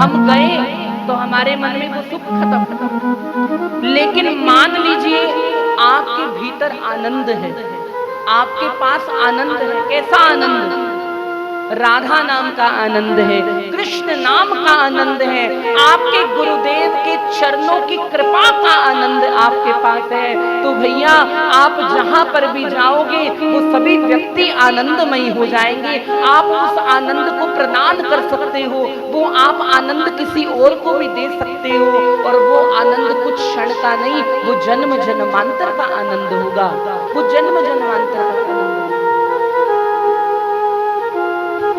हम गए तो हमारे मन में वो सुख खत्म। लेकिन मान लीजिए आपके भीतर आनंद है, आपके पास आनंद है, कैसा आनंद? राधा नाम का आनंद है, कृष्ण नाम का आनंद है, आपके गुरुदेव के चरणों की कृपा का आनंद आपके पास है, तो भैया आप जहां पर भी जाओगे वो सभी व्यक्ति आनंदमयी हो जाएंगे। आप उस आनंद को प्रदान कर सकते हो, वो आप आनंद किसी और को भी दे सकते हो, और वो आनंद कुछ क्षण का नहीं, वो जन्म जन्मांतर का आनंद होगा, वो जन्म जन्मांतर का आनंद।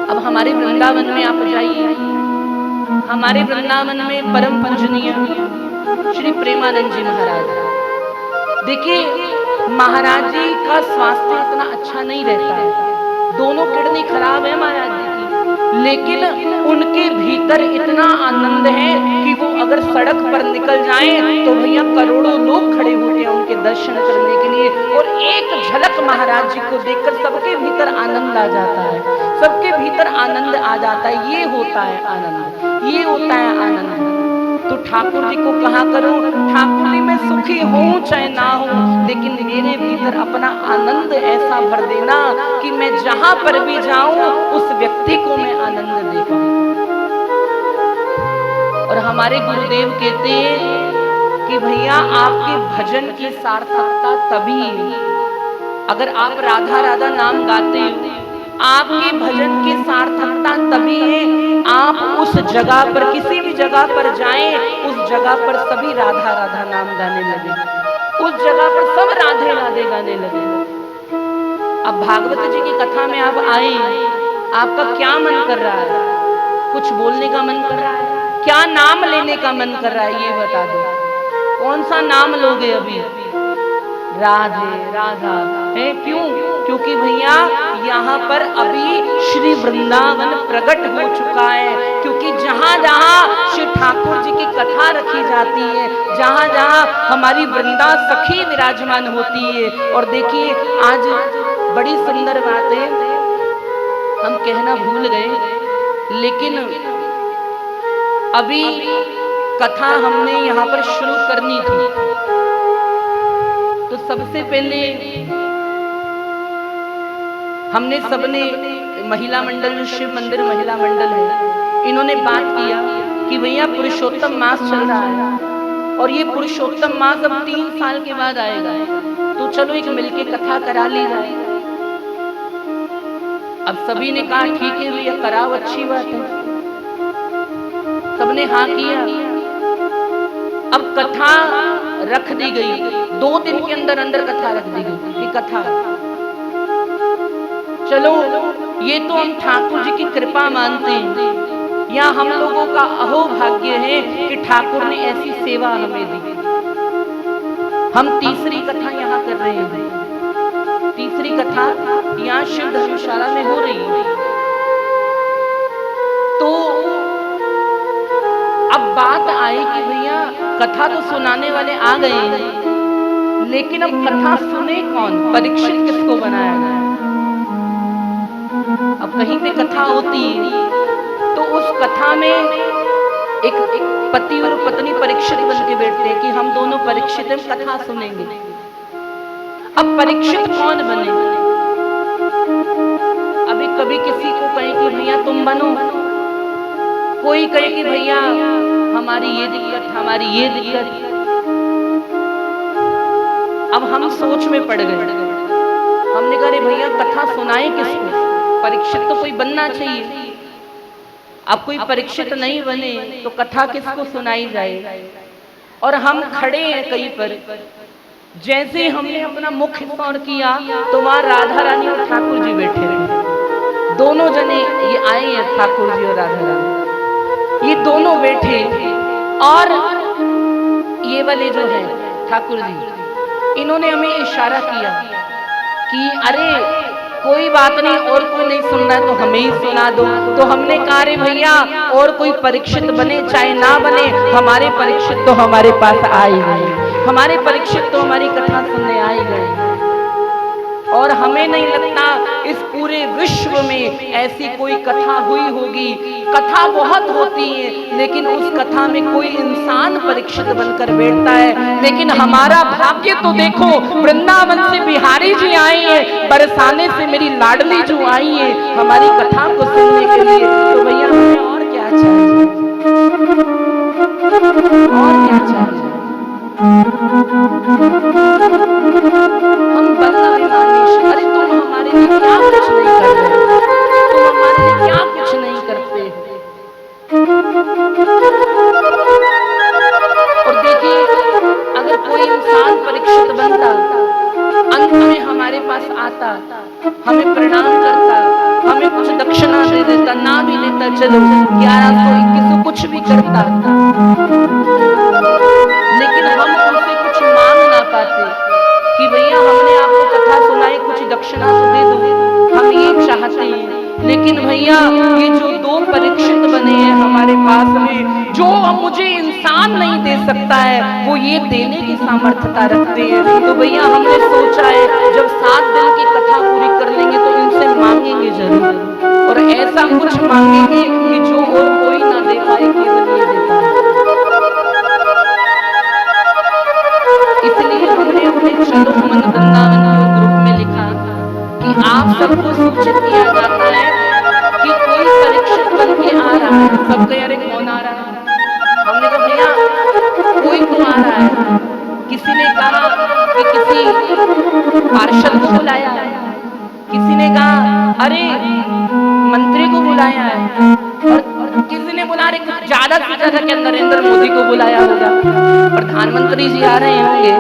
अब हमारे वृंदावन में आप जाइए, हमारे वृंदावन में परम पूजनीय श्री प्रेमानंद जी महाराज, देखिए महाराज जी का स्वास्थ्य इतना अच्छा नहीं रहता है, दोनों किडनी खराब है महाराज जी की, लेकिन उनके भीतर इतना आनंद है कि वो अगर सड़क पर निकल जाएं तो भैया करोड़ों लोग खड़े होते हैं उनके दर्शन करने के लिए, और एक झलक महाराज जी को देखकर सबके भीतर आनंद आ जाता है, सबके भीतर आनंद आ जाता है। ये होता है आनंद, ये होता है आनंद। तो ठाकुर जी को कहा करो, ठाकुर जी मैं सुखी हूँ चाहे ना हूँ, लेकिन मेरे भीतर अपना आनंद ऐसा भर देना कि मैं जहां पर भी जाऊं उस व्यक्ति को मैं आनंद दे पाऊं। और हमारे गुरुदेव कहते हैं कि भैया आपके भजन की सार्थकता तभी है, अगर आप राधा राधा नाम गाते हो, आपके भजन की सार्थकता तभी है आप उस जगह पर, किसी भी जगह पर जाएं, उस जगह पर सभी राधा राधा नाम गाने लगे, उस जगह पर सब राधे राधे गाने लगे। अब भागवत जी की कथा में आप आए, आपका क्या मन कर रहा है? कुछ बोलने का मन कर रहा है? क्या नाम लेने का मन कर रहा है? ये बता दो, कौन सा नाम लोगे अभी? राधे राधा है। क्यों? क्योंकि भैया यहाँ पर अभी श्री वृंदावन प्रकट हो चुका है, क्योंकि जहाँ जहाँ श्री ठाकुर जी की कथा रखी जाती है, जहाँ जहाँ हमारी वृंदा सखी विराजमान होती है। और देखिए आज बड़ी सुंदर बात है, हम कहना भूल गए, लेकिन अभी कथा हमने यहाँ पर शुरू करनी थी, तो सबसे पहले हमने सबने महिला मंडल, जो शिव मंदिर महिला मंडल है, इन्होंने बात किया कि भैया पुरुषोत्तम मास चल रहा है और ये पुरुषोत्तम मास अब 3 साल के बाद आएगा, तो चलो एक मिलके कथा करा ली जाए। अब सभी ने कहा ठीक है भैया कराओ, अच्छी बात है, सबने हाँ किया। अब कथा रख दी गई, 2 दिन के अंदर अंदर कथा रख दी गई कि कथा चलो ये तो हम ठाकुर जी की कृपा मानते हैं, या हम लोगों का अहोभाग्य है कि ठाकुर ने ऐसी सेवा हमें दी। हम तीसरी कथा यहाँ कर रहे हैं। तीसरी कथा यहाँ शिव धर्मशाला में हो रही है। तो अब बात आई कि भैया कथा तो सुनाने वाले आ गए हैं, लेकिन अब कथा सुने कौन, परीक्षित किसको बनाया गया। अब कहीं पे कथा होती है तो उस कथा में एक पति और पत्नी परीक्षित बन के बैठते हैं कि हम दोनों परीक्षित कथा सुनेंगे। अब परीक्षित कौन बने। अभी कभी किसी को कहे कि भैया तुम बनो, कोई कहे कि भैया हमारी ये दिक्कत, हमारी ये दिक्कत। अब हम सोच में पड़ गए। हमने कहा भैया कथा सुनाए किसको, परीक्षित तो कोई बनना चाहिए। अब कोई परीक्षित नहीं बने तो कथा किसको सुनाई जाए। और हम खड़े हैं कहीं पर, जैसे हमने अपना मुख सौर किया तो वहां राधा रानी और ठाकुर जी बैठे थे। दोनों जने ये आए हैं, ठाकुर जी और राधा रानी, ये दोनों बैठे। और ये वाले जो है ठाकुर जी, इन्होंने हमें इशारा किया कि अरे कोई बात नहीं, और कोई नहीं सुनना है तो हमें ही सुना दो। तो हमने कहा रे भैया और कोई परीक्षित बने चाहे ना बने, हमारे परीक्षित तो हमारे पास आ ही गए, हमारे परीक्षित तो हमारी कथा सुनने आ ही गए। और हमें नहीं लगता इस पूरे विश्व में ऐसी कोई कथा हुई होगी। कथा बहुत होती है, लेकिन उस कथा में कोई इंसान परीक्षित बनकर बैठता है। लेकिन हमारा भाग्य तो देखो, वृंदावन से बिहारी जी आए हैं, बरसाने से मेरी लाडली जो आई है हमारी कथा को सुनने के लिए। तो भैया हमें और क्या चाहिए, और क्या चाहिए। हम अरे तुम हमारे लिए क्या कुछ नहीं कर रहे, तुम हमारे लिए क्या कुछ नहीं करते। और देखिए अगर कोई इंसान परीक्षित बनता, अंत में हमारे पास आता, हमें प्रणाम करता, हमें कुछ दक्षिणा दे देता, ना भी लेता चलो 1121 कुछ भी करता, लेकिन हम उनसे कुछ मांग ना पाते कि भैया हमने आपको कथा सुनाई, कुछ दक्षिणा तो दे दो, हम ये चाहते हैं। लेकिन भैया ये जो दो परीक्षित बने हैं हमारे पास में, जो मुझे इंसान नहीं दे सकता है वो ये देने की सामर्थ्यता रखते हैं। तो भैया हमने सोचा है जब 7 दिन की कथा पूरी कर लेंगे तो इनसे मांगेंगे जरूर, और ऐसा कुछ मांगेंगे कि जो और कोई ना दे पाए, केवल ये दे पाए। इसलिए हमने अपने चलो मन वृंदावन ग्रुप में लिखा कि आप सबको सूचित किया जाता है कि कोई परीक्षित बन के आ रहा है। सब कह रहे कौन आ रहा है, हमने कहा भैया कोई तो आ रहा है। किसी ने कहा कि किसी पार्षद को बुलाया है, किसी ने कहा अरे मंत्री को बुलाया है, और किसी ने बुला रहे ज्यादा से ज्यादा के नरेंद्र मोदी को बुलाया होगा, प्रधानमंत्री जी आ रहे होंगे।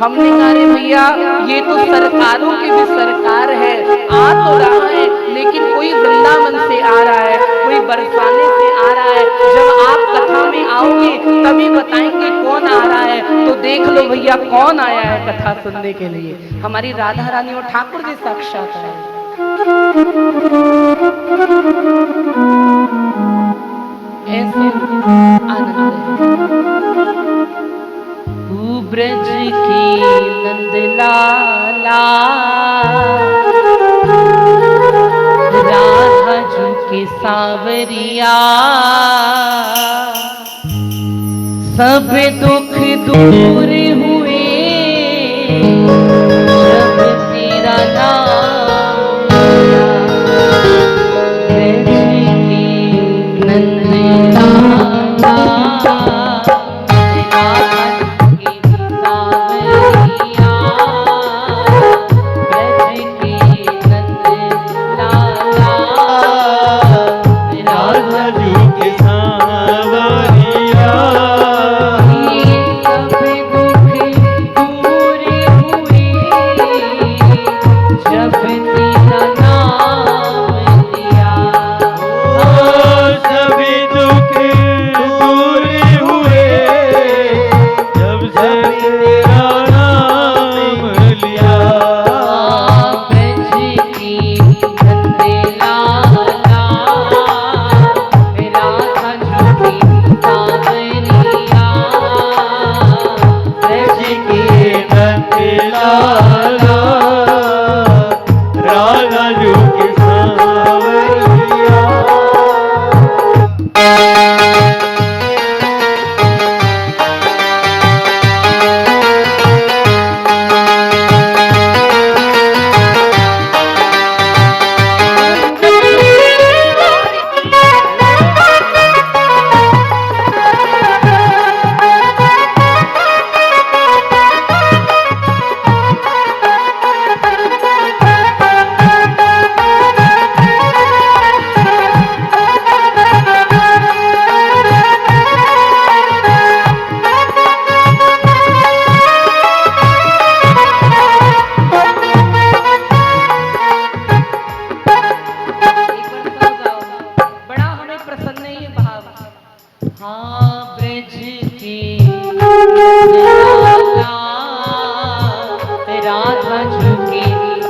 हमने कहा रे भैया ये तो सरकारों की भी सरकार है, आ तो रहा है, लेकिन कोई वृंदावन से आ रहा है, कोई बरसाने से आ रहा है। जब आप कथा में आओगे तभी बताएंगे कौन आ रहा है। तो देख लो भैया कौन आया है कथा सुनने के लिए, हमारी राधा रानी और ठाकुर जी साक्षात है। ऐसे आनंद ब्रज की नंदलाला, राधा जी के सावरिया, सब दुख दूर हुए जब तेरा नाम लिया। ब्रज की नंदलाला, के सावरिया, लाला राधा जू के सांवरिया।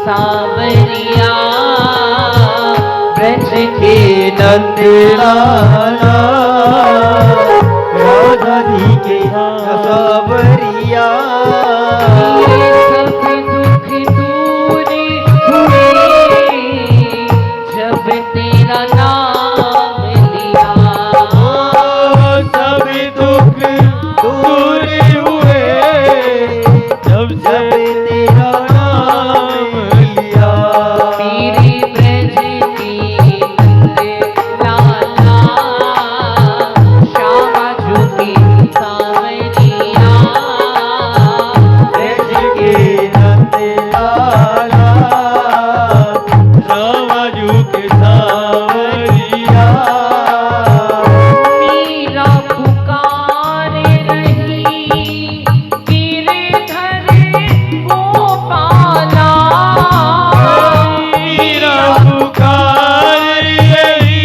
सांवरिया ब्रज के नंद लाला राधा जी के सांवरिया। सब दुख दूर हुए जब तेरा नाम लिया। सब दुख दूर हुए जब से तेरा नाम लिया। मेरे ब्रज के नंद लाला श्यामा झुके सांवरिया। ब्रज के नंद लाला राधा जू के सांवरिया। मेरा पुकार रही गिरधर गोपाला। मेरा पुकार यही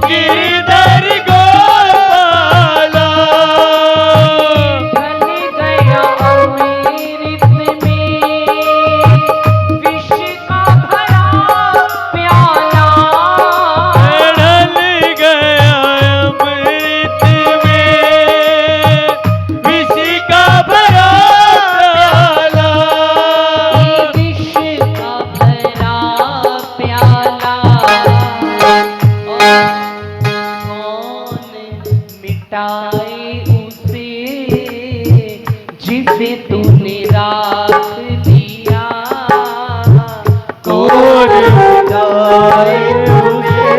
गिरधर गोपाला। ढल गया अमृत में विष का भरा प्याला। ढल गया अमृत में विष का भरा प्याला। विष का भरा प्याला कौन मिटाए उसे जिसे तूने राख दिया। कौन मिटाए तुझे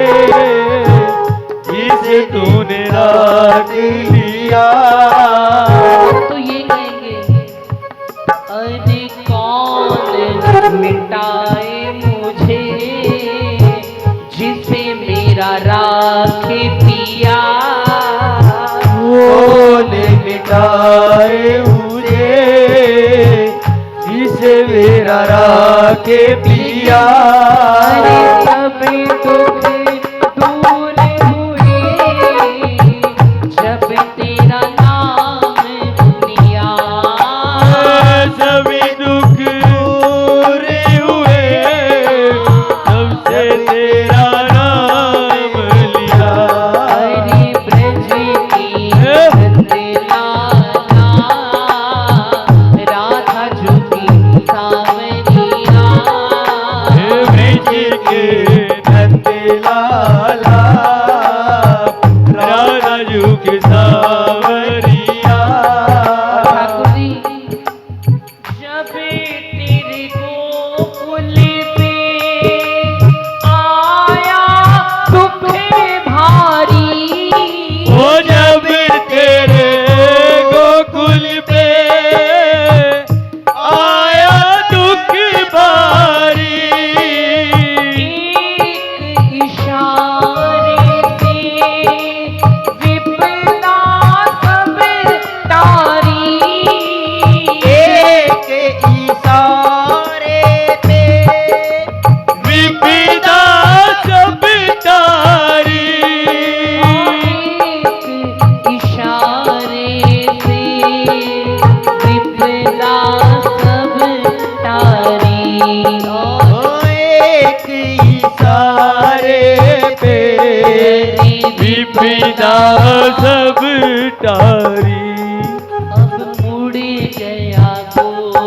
जिसे तूने राख लिया। तो ये कहेंगे अरे कौन मिटाए मुझे जिसे मेरा राखे पिया। कौन मिटाए मुझे जिसे मेरा राखे पिया। अरे सब दुख दूर हुए जब तेरा नाम लिया। सभी दुख दूर हुए जब से तेरा नाम लिया। हरि ब्रज की नंद लाला राधा झुकी सांवरिया। ब्रज के नंद लाला राधा जू के सांवरिया। ठाकुर जी जब तेरे गोकुल पे आया दुख भारी। ओ जब तेरे गोकुल पे आया दुख भारी। एक इशारे से विपदा सब तारी। एक इशारे पे विपदा सब तारी। एक इशारे से विपदा सब तारी। ओ एक इशारे पे विपदा सब तारी। अब मुड़ गया गोकुल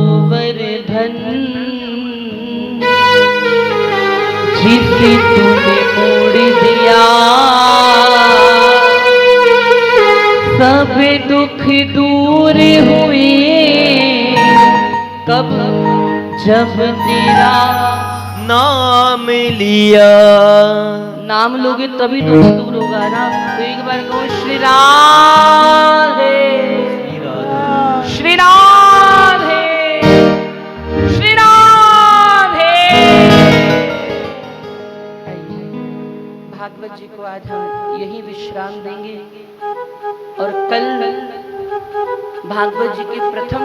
गोवर्धन जिसे तूने मोड़ दिया, सब दुख दूर हुए कब जब तेरा नाम लिया। नाम लोगे तभी दुख दूर होगा ना। तो एक बार कहो श्री राधे श्री राधे श्री राधे। भागवत जी को आज हम यही विश्राम देंगे और कल भागवत जी के प्रथम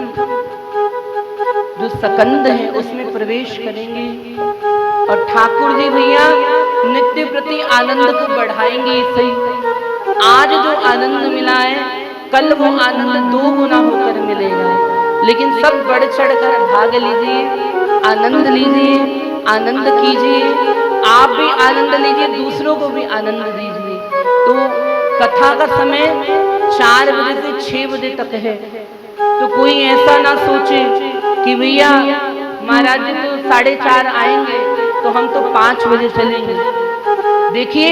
जो सकंद है उसमें प्रवेश करेंगे और ठाकुर जी भैया नित्य प्रति आनंद को बढ़ाएंगे। सही आज जो आनंद मिला है कल वो आनंद 2 गुना होकर मिलेगा। लेकिन सब बढ़ चढ़ कर भाग लीजिए, आनंद लीजिए, आनंद कीजिए, आप भी आनंद लीजिए, दूसरों को भी आनंद दीजिए। तो कथा का समय 4 बजे से 6 बजे तक है। तो कोई ऐसा ना सोचे कि भैया महाराज जी तो 4:30 आएंगे तो हम तो 5 बजे चलेंगे। देखिए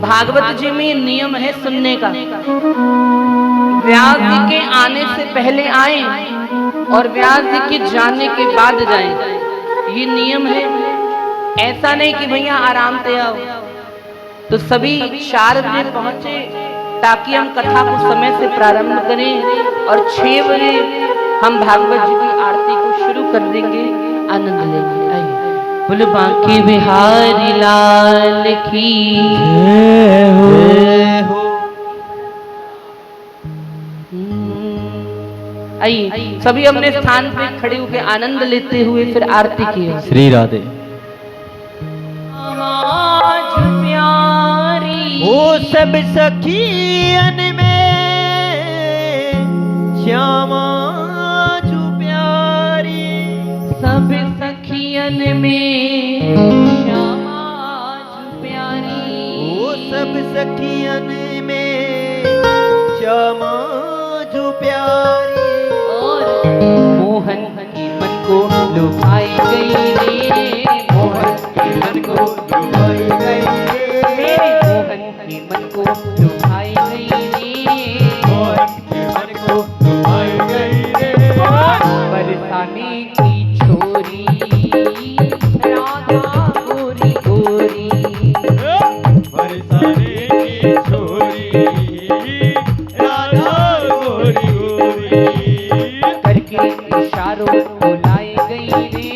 भागवत जी में नियम है सुनने का। व्यास जी के आने से पहले आए और व्यास जी के जाने के बाद जाएं, ये नियम है। ऐसा नहीं कि भैया आराम से आओ। तो सभी 4 बजे पहुंचे ताकि हम कथा को समय से प्रारंभ करें और 6 बजे हम भागवत जी की आरती को शुरू कर देंगे, आनंद लेंगे। आइए बोले बांके बिहारी लाल की जय हो। आइए सभी अपने स्थान पे खड़े होकर आनंद लेते हुए फिर आरती की। श्री राधे। ओ सब सखियन में श्यामा जो प्यारी, सब सखियन में श्यामा जो प्यारी। ओ सब सखियन में श्यामा जो प्यारी। और मोहन के मन को लुभाई गई रे, मोहन के मन को लुभाई गई रे, मेरे मोहन के मन को लुभाई गई रे, मोहन के मन को लुभाई गई रे। बरसाने की छोरी राधा गोरी गोरी, बरसाने की छोरी राधा गोरी गोरी। करके इशारों बुलाई गई रे,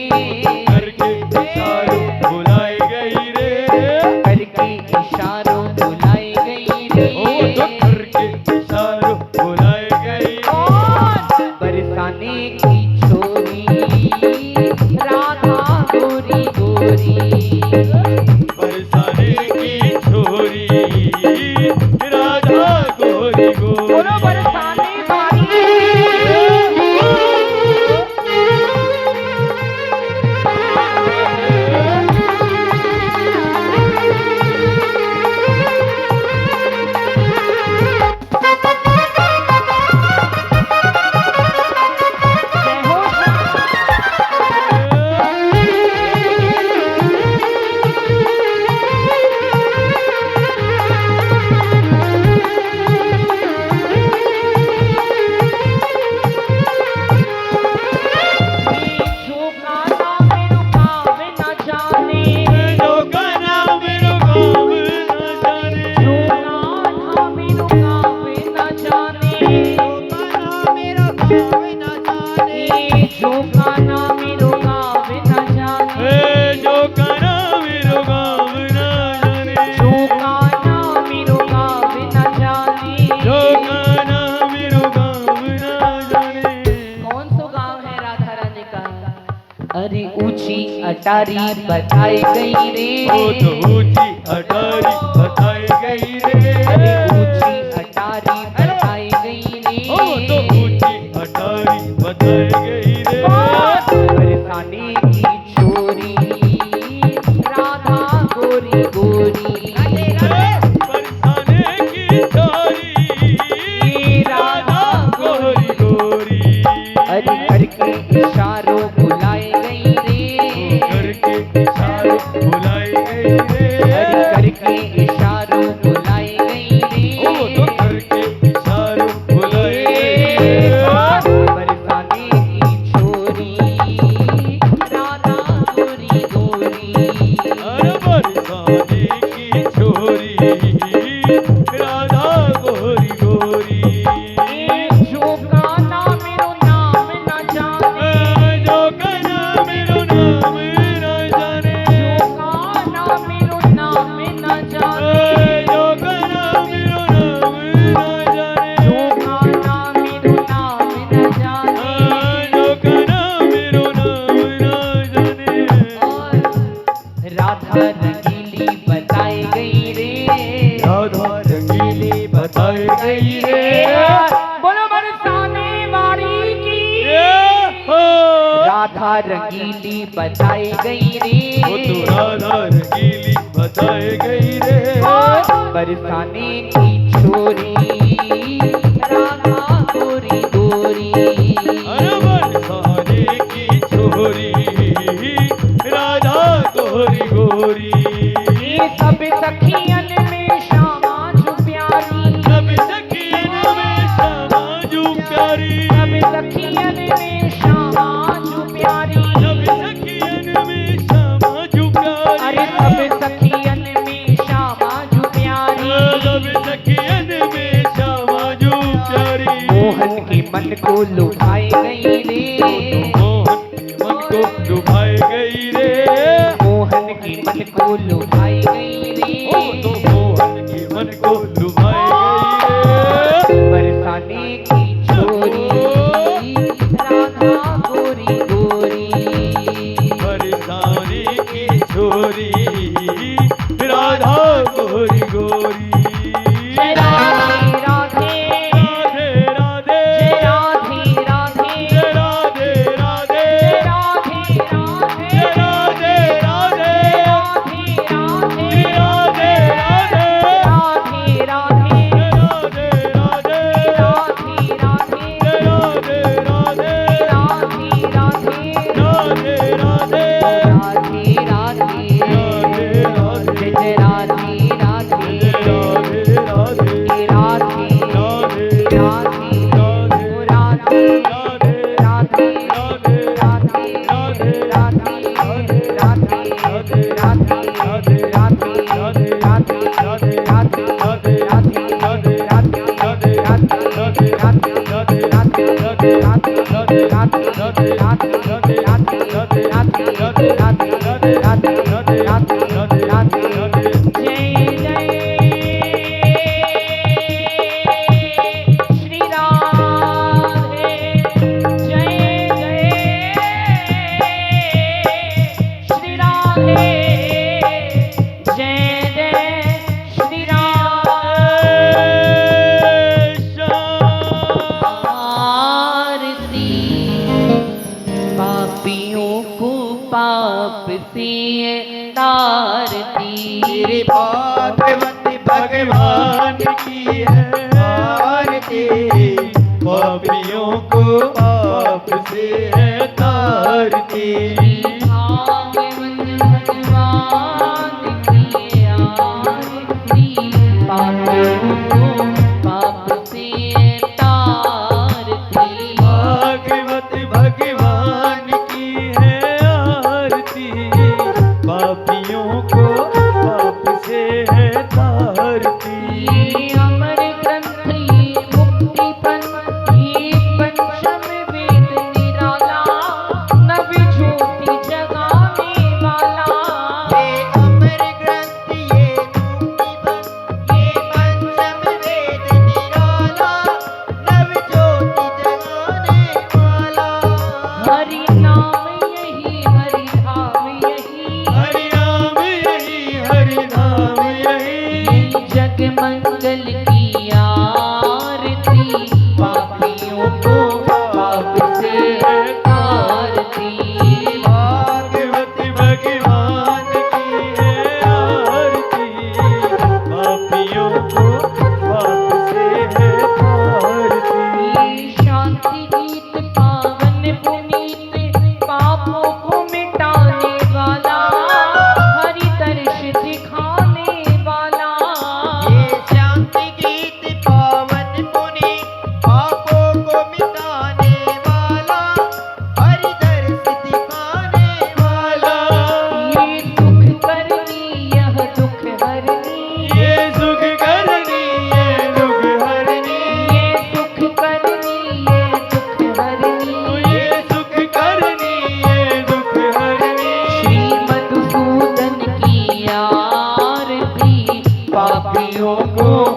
करके इशारों बुलाई गई रे, करके इशारों बुलाई गई रे, करके इशारों बुलाई गई। बरसाने की छोरी राधा गोरी गोरी, बरसाने की छोरी राधा गोरी गोरी। बरसाने वाली अरे ऊंची अटारी बताई गई रे, ओ तो ऊंची अटारी बताई गई रे, अरे ऊंची अटारी बताई गई रे, ओ तो ऊंची अटारी बताई गई रे। बरसाने की छोरी राधा गोरी गोरी, बरसाने की छोरी राधा गोरी गोरी। अरे करके इशारा इशारों बुलाए गई रे, करके इशारों बुलाई गई रे, हरि करके इशारों बुलाए गई रे, ओ तो करके इशारों बुलाई गई रे। बरसाने की छोरी राधा गोरी गोरी, अरे बरसाने की छोरी राधा गोरी गोरी, जो गाना मेरो नाम न जाने, जो गाना मेरो नाम न जाने, जो गाना मेरो नाम न जाने, जो गाना मेरो नाम न जाने, जो गाना मेरो नाम न जाने। जो गाना मेरो नाम न जाने। और राधा रंगीली बताई गई रे, राधा रंगीली बताई गई रे, बोलो बरसाने वाली की। हो राधा रंगीली बताई गई वो तो रे, राधा रंगीली बताई गई रे, बरसाने की छोरी राधा गोरी गोरी, अरे बरसाने की छोरी राधा गोरी गोरी, ये सब सखियन में श्यामा जो प्यारी, सब सखियन में श्यामा जो प्यारी, सब सखियन में श्यामा जो प्यारी, सब सखियन में श्यामा जो प्यारी, अरे सब सखियन में श्यामा जो प्यारी। सब सखियन में श्यामा जो प्यारी, मोहन के मन को लुभाई गई रे, मोहन के मन को लुभाई गई रे, मोहन के मन को लुभाई गई ओ तो रे, मोहन के मन को लुभाई गई रे, बरसाने की छोरी राधा गोरी गोरी, बरसाने की छोरी राधा गोरी गोरी, जय राधे राधे, राधे राधे, जय राधे राधे, जय राधे राधे, जय राधे राधे, जय राधे राधे, राधे राधे, राधे राधे, राधे राधे, राधे राधे, राधे राधे, जय राधे राधे, राधे राधे, राधे राधे, राधे राधे, राधे राधे, जय राधे राधे, राधे राधे, राधे राधे राधे, राधे, ओ राधे राधे राधे राधे, राधे राधे राधे राधे राधे राधे राधे राधे राधे राधे जय जय श्री राधे, जय जय श्री राधे, जय जय श्री राधे। आरती पापियों को पाप से तारती, तेरे भागवत भगवान की है आरती, पापियों को पाप से है तारती, भागवत भगवान की आरती, पापियों को पाप से तारती, भागवत भगवान की है आरती, पापियों को पाप से है तारती, ये अमर ग्रंथ ये मुक्ति पंथ ये पंचम वेद निराला, नव ज्योति जगाने वाला, ये अमर ग्रंथ ये मुक्ति पंथ ये पंचम दासियों को